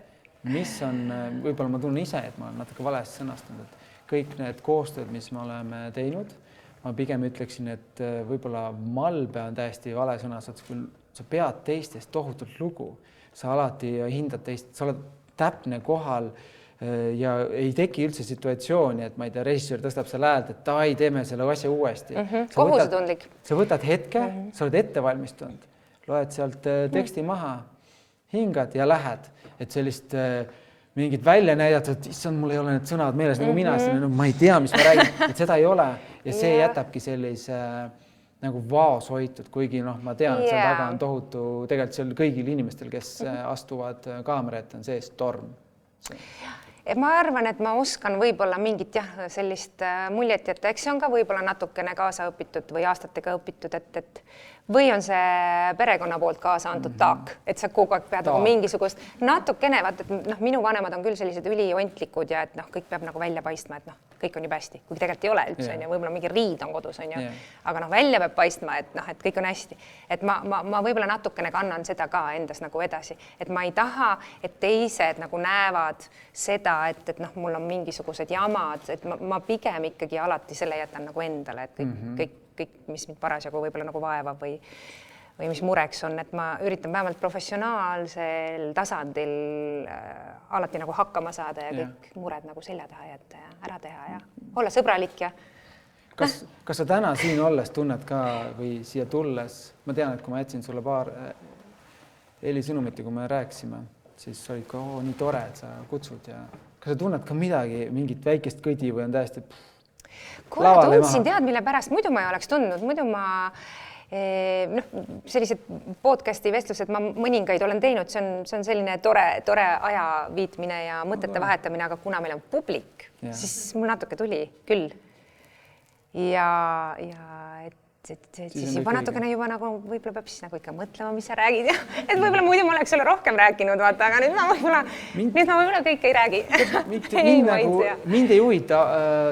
Mis on, võib-olla ma tunnen ise, et ma olen natuke valesti sõnastanud, et kõik need koostööd, mis me oleme teinud, ma pigem ütleksin, et võib-olla malbe on täiesti vale sõna, sa pead teistest tohutult lugu, sa alati hindad teist, sa oled täpne kohal ja ei teki üldse situatsiooni, et ma ei tea, režissöör tõstab selle häält, et ai, teeme selle asja uuesti. Kohusetundlik. Sa võtad hetke, sa oled ette valmistunud, loed sealt teksti maha, hingad ja lähed, et sellist mingit välja näidatud, et issand, mul ei ole need sõnad meeles, nagu mina, ma ei tea, mis ma räägin, et seda ei ole ja see jätabki sellise nagu vaos hoitud, kuigi noh, ma tean, et seal taga on tohutu, tegelikult seal kõigil inimestel, kes astuvad kaamera ette, on sees torm. ma arvan, et ma oskan võib-olla mingit sellist muljet jätta, eks see on ka võib-olla natukene kaasa õpitud või aastatega õpitud, et või on see perekonna poolt kaasa antud taak, et sa kogu aeg pead nagu mingisugust natukene, vaata, et minu vanemad on küll sellised üliontlikud ja et kõik peab nagu välja paistma, et kõik on juba hästi, kui tegelikult ei ole üldse, võib-olla mingi riid on kodus, aga välja peab paistma, et kõik on hästi. Et ma võib-olla natukene kannan seda ka endas nagu edasi, et ma ei taha, et teised nagu näevad seda, et mul on mingisugused jamad, et ma pigem ikkagi alati selle jätan nagu endale, et kõik, mis mind parasjagu võib-olla nagu vaevab või mis mureks on, et ma üritan vähemalt professionaalsel tasandil alati nagu hakkama saada ja kõik mured nagu selja taha jätta ja ära teha ja olla sõbralik ja Kas sa täna siin olles tunned ka või siia tulles, ma tean, et kui ma jätsin sulle paar helisõnumit ja kui me rääkisime, siis olid ka nii tore, et sa kutsud ja kas sa tunned ka midagi, mingit väikest kõdi või on täiesti kohe tundsin, tead, mille pärast, muidu ma ei oleks tundnud, muidu ma sellised podcasti vestlused, ma mõningaid olen teinud, see on selline tore aja viitmine ja mõtete vahetamine, aga kuna meil on publik, siis mul natuke tuli küll. Ja siis juba natukene juba nagu võib-olla peab siis nagu ikka mõtlema, mis sa räägid ja et võib-olla muidu ma oleks sulle rohkem rääkinud, vaata, aga nüüd ma võib-olla kõik ei räägi. Mind ei huvita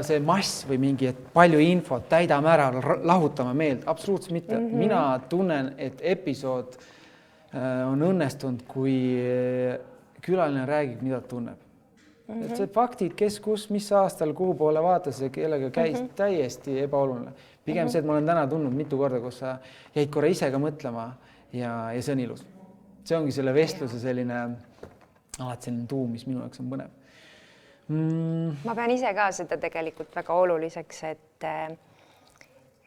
see mass või mingi, et palju infot, täidame ära, lahutame meelt, absoluutselt mitte. Mina tunnen, et episood on õnnestunud, kui külaline räägib, mida tunneb. Et see faktid, kes, kus, mis aastal, kuhu poole vaatas ja kellega käis, täiesti ebaoluline. Pigem see, et ma olen täna tundnud mitu korda, kus sa jäid korra ise ka mõtlema ja see on ilus. See ongi selle vestluse selline tuum, mis minu jaoks on põnev. Ma pean ise ka seda tegelikult väga oluliseks,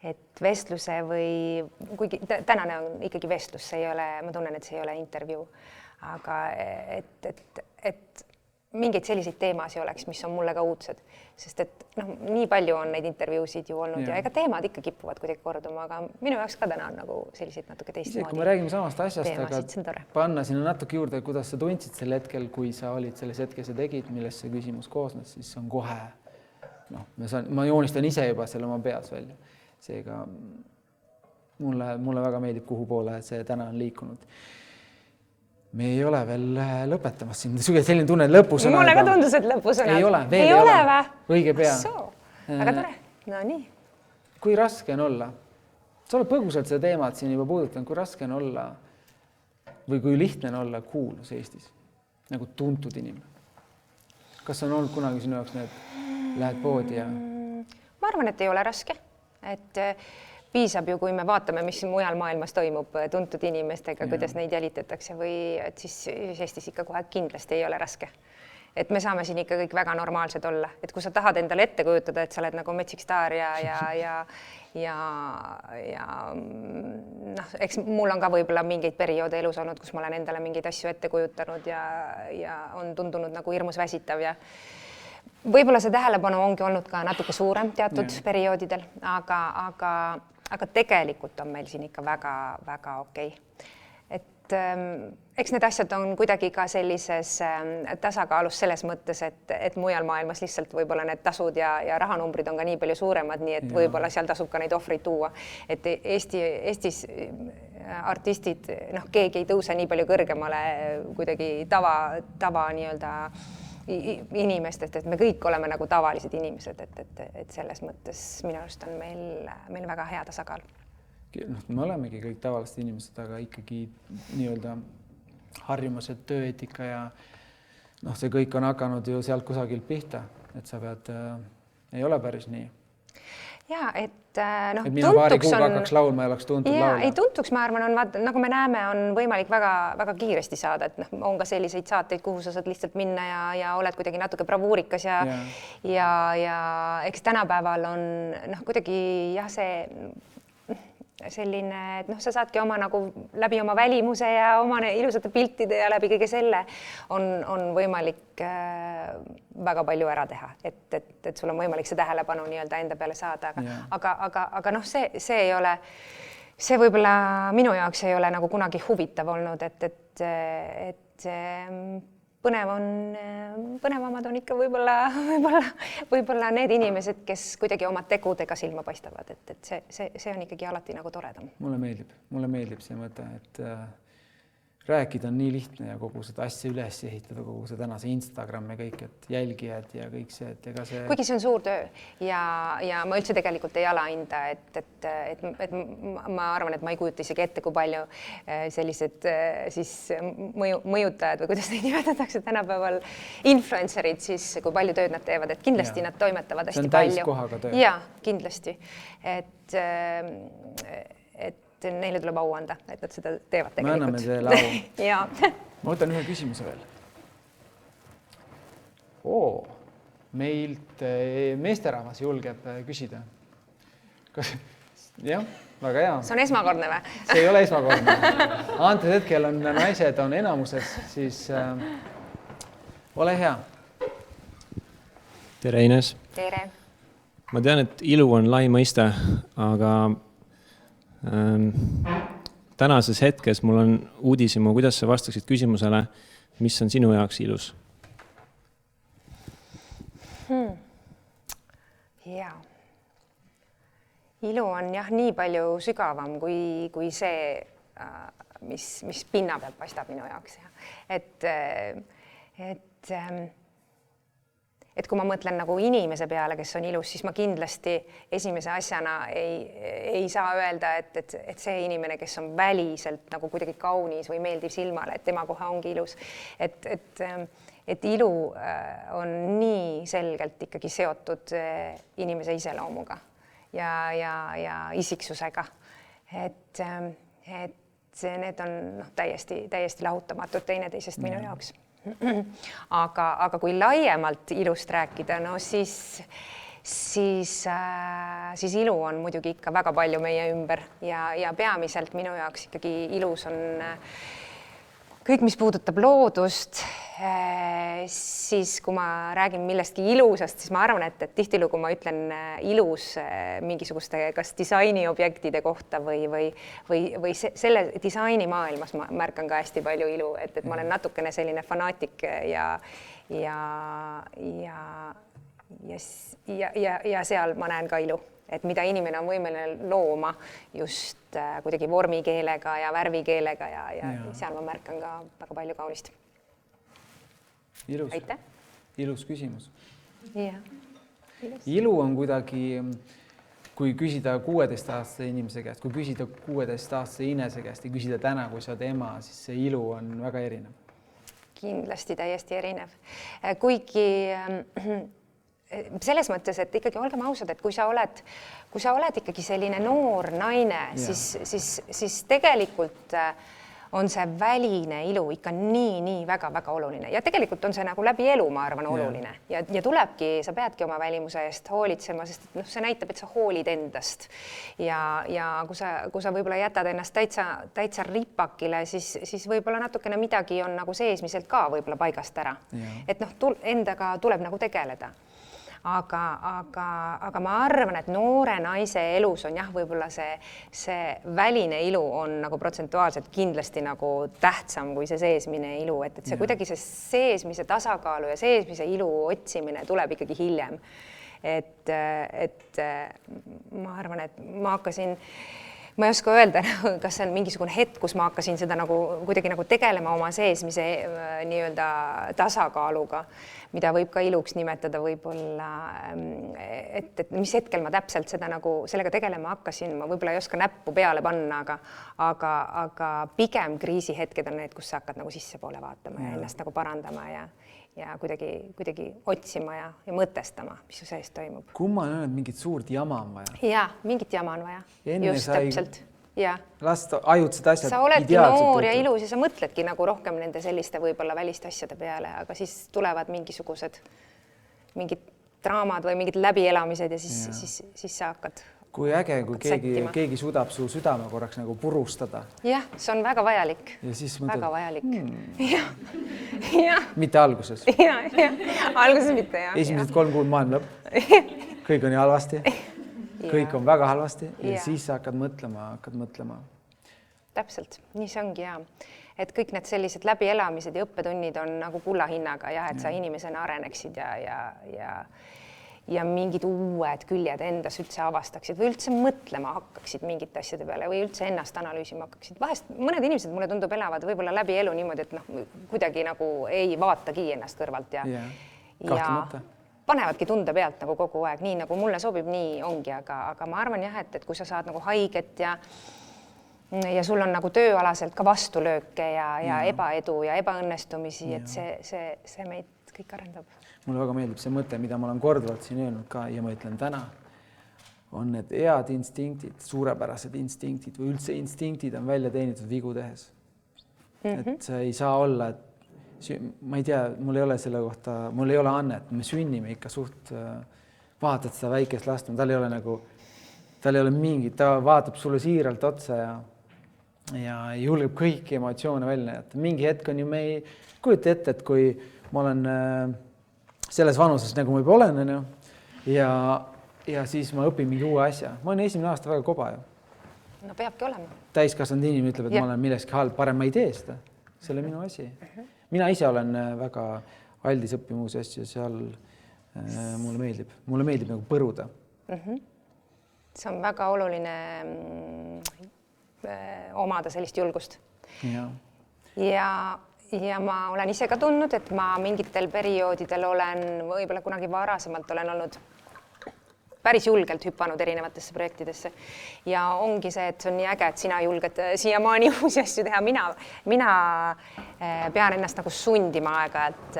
et vestluse või, kuigi tänane on ikkagi vestlus, see ei ole, ma tunnen, et see ei ole intervjuu, aga et mingeid selliseid teemasid oleks, mis on mulle ka uudsed, sest et nii palju on neid intervjuusid ju olnud ja ega teemad ikka kipuvad kuidagi korduma, aga minu jaoks ka täna on nagu selliseid natuke teistmoodi. Kui me räägime samast asjast, aga panna sinna natuke juurde, kuidas sa tundsid sel hetkel, kui sa olid selles hetkes ja tegid, millest see küsimus koosnes, siis on kohe, ma joonistan ise juba selle oma peas välja. Seega mulle väga meeldib, kuhu poole see täna on liikunud. Me ei ole veel lõpetamas siin. Selline tunne, et lõpusõna. Mulle ka tundus, et lõpusõna. Ei ole, veel ei ole. Õige pea. Väga tore. No nii. Kui raske on olla? Sa oled põgusalt seda teemat siin juba puudutanud. Kui raske on olla või kui lihtne on olla kuulus Eestis? Nagu tuntud inimene. Kas on olnud kunagi sinu jaoks lähed poodi ja... Ma arvan, et ei ole raske. Et piisab ju, kui me vaatame, mis mujal maailmas toimub tuntud inimestega, kuidas neid jälitatakse või et siis Eestis ikka kohe kindlasti ei ole raske. Et me saame siin ikka kõik väga normaalsed olla. Et kui sa tahad endale ette kujutada, et sa oled nagu metsik staar ja eks mul on ka võib-olla mingeid perioode elus olnud, kus ma olen endale mingeid asju ette kujutanud ja on tundunud nagu hirmus väsitav ja võib-olla see tähelepanu ongi olnud ka natuke suurem teatud perioodidel, aga tegelikult on meil siin ikka väga okei. Et eks need asjad on kuidagi ka sellises tasakaalus selles mõttes, et mujal maailmas lihtsalt võib-olla need tasud ja rahanumbrid on ka nii palju suuremad, nii et võib-olla seal tasub ka neid ohvreid tuua. Et Eestis artistid, keegi ei tõuse nii palju kõrgemale kuidagi tava nii-öelda inimestest, et me kõik oleme nagu tavalised inimesed, et selles mõttes minu arust on meil väga hea tasakaal. Me olemegi kõik tavalised inimesed, aga ikkagi nii-öelda harjumused, tööeetika ja see kõik on hakanud ju sealt kusagilt pihta, et sa pead, ei ole päris nii. Ja, et mina paari kuuga hakkaks laulma ja oleks tuntud laula. Ei tuntuks, ma arvan, nagu me näeme, on võimalik väga kiiresti saada, et on ka selliseid saateid, kuhu sa saad lihtsalt minna ja oled kuidagi natuke bravuurikas ja eks tänapäeval on kuidagi see selline, et sa saadki oma nagu läbi oma välimuse ja oma ilusate piltide ja läbi kõige selle on võimalik väga palju ära teha, et sul on võimalik see tähelepanu nii-öelda enda peale saada, aga see ei ole, see võib-olla minu jaoks ei ole nagu kunagi huvitav olnud, et põnevamad on ikka võib-olla need inimesed, kes kuidagi oma tegudega silma paistavad, et see on ikkagi alati nagu toredam. Mulle meeldib see mõte, et rääkida on nii lihtne ja kogu seda asja üles ehitada, kogu see tänase Instagram ja kõik, et jälgijad ja kõik see, et ega see... Kuigi see on suur töö ja ma üldse tegelikult ei alahinda, et ma arvan, et ma ei kujuta isegi ette, kui palju sellised siis mõjutajad või kuidas neid nimetatakse tänapäeval, influencerid siis, kui palju tööd nad teevad, et kindlasti nad toimetavad hästi palju. See on täiskohaga töö. Jaa, kindlasti. Et neile tuleb au anda, et nad seda teevad tegelikult. Me anname teile au. Jaa. Ma võtan ühe küsimuse veel. Meilt meesterahvas julgeb küsida. Jah, väga hea. See on esmakordne või? See ei ole esmakordne. Antud hetkel on naised on enamuses, siis ole hea. Tere, Ines. Tere. Ma tean, et ilu on lai mõiste, aga tänases hetkes mul on uudishimu, kuidas sa vastaksid küsimusele, mis on sinu jaoks ilus? Jaa. Ilu on jah nii palju sügavam kui see, mis pinna pealt paistab minu jaoks. Et kui ma mõtlen nagu inimese peale, kes on ilus, siis ma kindlasti esimese asjana ei saa öelda, et see inimene, kes on väliselt nagu kuidagi kaunis või meeldiv silmale, et tema kohe ongi ilus. Et ilu on nii selgelt ikkagi seotud inimese iseloomuga ja isiksusega. Et need on täiesti lahutamatud teineteisest minu jaoks. Aga kui laiemalt ilust rääkida, no siis ilu on muidugi ikka väga palju meie ümber ja peamiselt minu jaoks ikkagi ilus on kõik, mis puudutab loodust, siis kui ma räägin millestki ilusast, siis ma arvan, et tihtilugu ma ütlen ilus mingisuguste kas disainiobjektide kohta või selle disainimaailmas ma märkan ka hästi palju ilu, et ma olen natukene selline fanaatik ja seal ma näen ka ilu. Et mida inimene on võimeline looma just kuidagi vormikeelega ja värvikeelega ja seal ma märkan ka väga palju kaunist. Ilus. Aitäh. Ilus küsimus. Ja. Ilu on kuidagi, kui küsida 16-aastase inimese käest, kui küsida 16-aastase Inese käest ja küsida täna, kui sa oled ema, siis see ilu on väga erinev. Kindlasti täiesti erinev. Kuigi selles mõttes, et ikkagi olgem ausad, et kui sa oled ikkagi selline noor naine, siis tegelikult on see väline ilu ikka nii väga oluline ja tegelikult on see nagu läbi elu, ma arvan, oluline ja tulebki, sa peadki oma välimuse eest hoolitsema, sest see näitab, et sa hoolid endast ja kui sa võib-olla jätad ennast täitsa ripakile, siis võib-olla natukene midagi on nagu seesmiselt ka võib-olla paigast ära. Et endaga tuleb nagu tegeleda. Aga ma arvan, et noore naise elus on jah, võib-olla see väline ilu on nagu protsentuaalselt kindlasti nagu tähtsam kui see seesmine ilu, et see kuidagi see seesmise tasakaalu ja seesmise ilu otsimine tuleb ikkagi hiljem. Et ma arvan, et ma ei oska öelda, kas see on mingisugune hetk, kus ma hakkasin seda nagu kuidagi nagu tegelema oma seesmise nii-öelda tasakaaluga, mida võib ka iluks nimetada võib-olla, et mis hetkel ma täpselt seda nagu sellega tegelema hakkasin, ma võib-olla ei oska näppu peale panna, aga pigem kriisihetked on need, kus sa hakkad nagu sissepoole vaatama ja ennast nagu parandama ja kuidagi otsima ja mõtestama, mis su sees toimub. Kumma on öelnud, mingit suurt jama on vaja? Jaa, mingit jama on vaja. Just täpselt. Last ajutsed asjad sa oledki noor ja ilus ja sa mõtledki nagu rohkem nende selliste võib-olla väliste asjade peale, aga siis tulevad mingid draamad või mingid läbielamised ja siis sa hakkad. Kui äge, kui keegi suudab su südame korraks nagu purustada. Jah, see on väga vajalik. Ja siis väga vajalik. Mitte alguses. Alguses mitte, jah. Esimesed 3 kuud maailm lõpp. Kõik on halvasti. Kõik on väga halvasti ja siis sa hakkad mõtlema. täpselt, nii see ongi ja et kõik need sellised läbielamised ja õppetunnid on nagu kulla hinnaga ja et sa inimesena areneksid ja mingid uued küljed endas üldse avastaksid või üldse mõtlema hakkaksid mingite asjade peale või üldse ennast analüüsima hakkaksid. Vahest mõned inimesed, mulle tundub, elavad võib-olla läbi elu niimoodi, et kuidagi nagu ei vaatagi ennast kõrvalt ja panevadki tunde pealt nagu kogu aeg, nii nagu mulle sobib, nii ongi, aga ma arvan jah, et kui sa saad nagu haiget ja sul on nagu tööalaselt ka vastulööke ja ebaedu ja ebaõnnestumisi, et see meid kõik arendab. Mulle väga meeldib see mõte, mida ma olen korduvalt siin öelnud ka ja ma ütlen täna, on need head instinktid, suurepärased instinktid või üldse instinktid on välja teenitud vigu tehes. Et see ei saa olla, et ma ei tea, mul ei ole selle kohta, mul ei ole annet, me sünnime ikka suht, vaatad seda väikest last, tal ei ole nagu, tal ei ole mingit, ta vaatab sulle siiralt otsa ja julgeb kõiki emotsioone välja näidata. Mingi hetk on ju me ei kujuta ette, et kui ma olen selles vanuses, nagu ma juba olen, ja siis ma õpin mingi uue asja. Ma olen esimene aasta väga koba ju. No peabki olema. Täiskasvanud inimene ütleb, et ma olen milleski halb, parem ma ei tee seda. See oli minu asi. Mina ise olen väga aldis õppima uusi asju ja seal mulle meeldib nagu põruda. See on väga oluline omada sellist julgust. Ja ma olen ise ka tundnud, et ma mingitel perioodidel olen võib-olla kunagi varasemalt olen olnud päris julgelt hüpanud erinevatesse projektidesse ja ongi see, et see on nii äge, et sina julged siiamaani uusi asju teha. Mina pean ennast nagu sundima aega-ajalt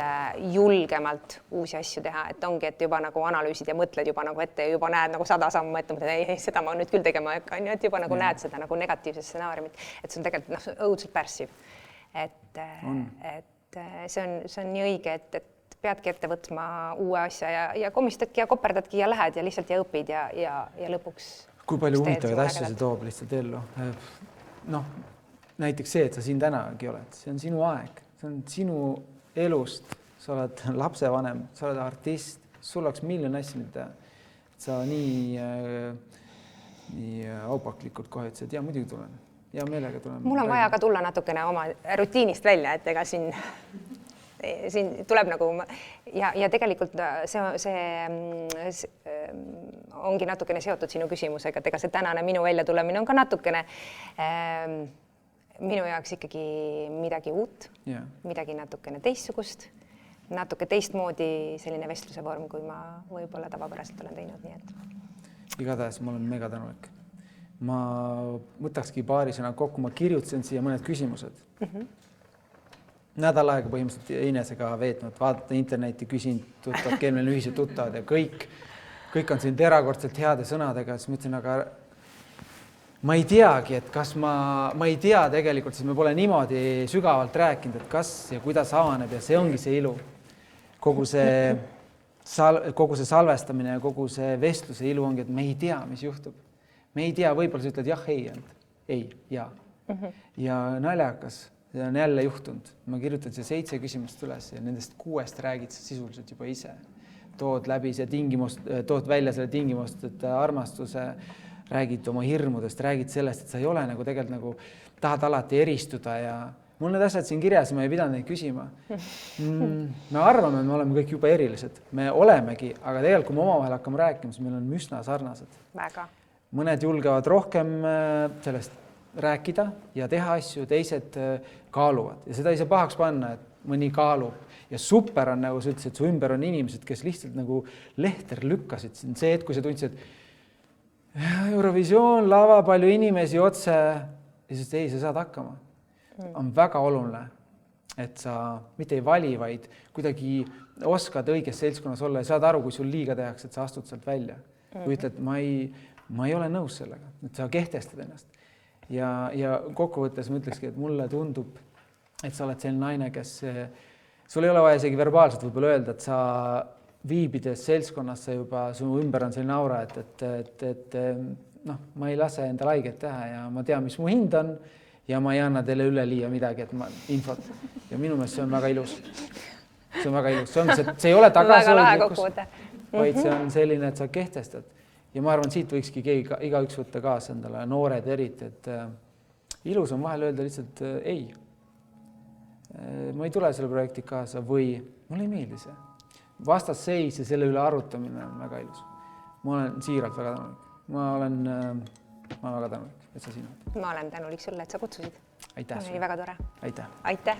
julgemalt uusi asju teha, et ongi, et juba nagu analüüsid ja mõtled juba nagu ette ja juba näed nagu 100 sammu ette, ei, seda ma nüüd küll tegema ei hakka, et juba nagu näed seda nagu negatiivset stsenaariumit, et see on tegelikult õudselt pärssiv. Et see on nii õige, et peadki ette võtma uue asja ja komistadki ja koperdadki ja lähed ja lihtsalt ja õpid ja lõpuks. Kui palju huvitavaid asju see toob lihtsalt ellu. Näiteks see, et sa siin tänagi oled, see on sinu aeg, see on sinu elust, sa oled lapsevanem, sa oled artist, sul oleks miljon asju, mida sa nii aupaklikult kohe ütlesid, ja muidugi tulen. Ja meelega tulen. Mul on vaja ka tulla natukene oma rutiinist välja, et ega siin tuleb nagu ja tegelikult see ongi natukene seotud sinu küsimusega, et ega see tänane minu välja tulemine on ka natukene minu jaoks ikkagi midagi uut, midagi natukene teistsugust, natuke teistmoodi selline vestluse vorm, kui ma võib-olla tavapäraselt olen teinud, nii et. Igatahes ma olen mega tänulik. Ma võtakski paari sõna kokku, ma kirjutasin siia mõned küsimused. Nädal aega põhimõtteliselt Inesega veetnud, vaadata internetti, küsinud tuttavad, keel meil ühised tuttavad ja kõik on siin erakordselt heade sõnadega, siis mõtlesin, aga ma ei teagi, et kas ma ei tea tegelikult, sest me pole niimoodi sügavalt rääkinud, et kas ja kuidas avaneb ja see ongi see ilu. Kogu see salvestamine ja kogu see vestluse ilu ongi, et me ei tea, mis juhtub. Me ei tea, võib-olla sa ütled jah, ei, jaa. Ja naljakas, see on jälle juhtunud. Ma kirjutan see 7 küsimust üles ja nendest 6 räägid sa sisuliselt juba ise. Tood välja selle tingimust, et armastuse, räägid oma hirmudest, räägid sellest, et sa ei ole nagu tegelikult nagu tahad alati eristuda ja mul need asjad siin kirjas, ma ei pidanud neid küsima. Me arvame, et me oleme kõik juba erilised. Me olemegi, aga tegelikult kui me omavahel hakkame rääkima, siis meil on üsna sarnased. Väga. Mõned julgevad rohkem sellest rääkida ja teha asju, teised kaaluvad ja seda ei saa pahaks panna, et mõni kaalub ja super on, nagu sa ütlesid, su ümber on inimesed, kes lihtsalt nagu lehter lükkasid. See, et kui sa tundsid, et Eurovisioon, lava, palju inimesi otse ja siis ei, sa saad hakkama. On väga oluline, et sa mitte ei vali, vaid kuidagi oskad õiges seltskonnas olla ja saad aru, kui sul liiga tehakse, et sa astud sealt välja. Kui ütled, ma ei ole nõus sellega, et sa kehtestad ennast. Ja kokkuvõttes ma ütlekski, et mulle tundub, et sa oled selline naine, kes sul ei ole vaja isegi verbaalselt võib-olla öelda, et sa viibides seltskonnas sa juba, su ümber on selline aura, et ma ei lase endal haiget teha ja ma tean, mis mu hind on ja ma ei anna teile üleliia midagi, et infot. Ja minu meelest see on väga ilus. See on väga ilus. See ei ole tagasihoidlikkus, vaid see on selline, et sa kehtestad. Ja ma arvan, siit võikski igaüks võtta kaasa endale, noored eriti, ilus on vahel öelda lihtsalt ei. Ma ei tule selle projekti kaasa või mulle ei meeldi see. Vastasseis ja selle üle arutamine on väga ilus. Ma olen siiralt väga tänulik. Ma olen väga tänulik, et sa siin oled. Ma olen tänulik sulle, et sa kutsusid. Aitäh oli väga tore. Aitäh. Aitäh.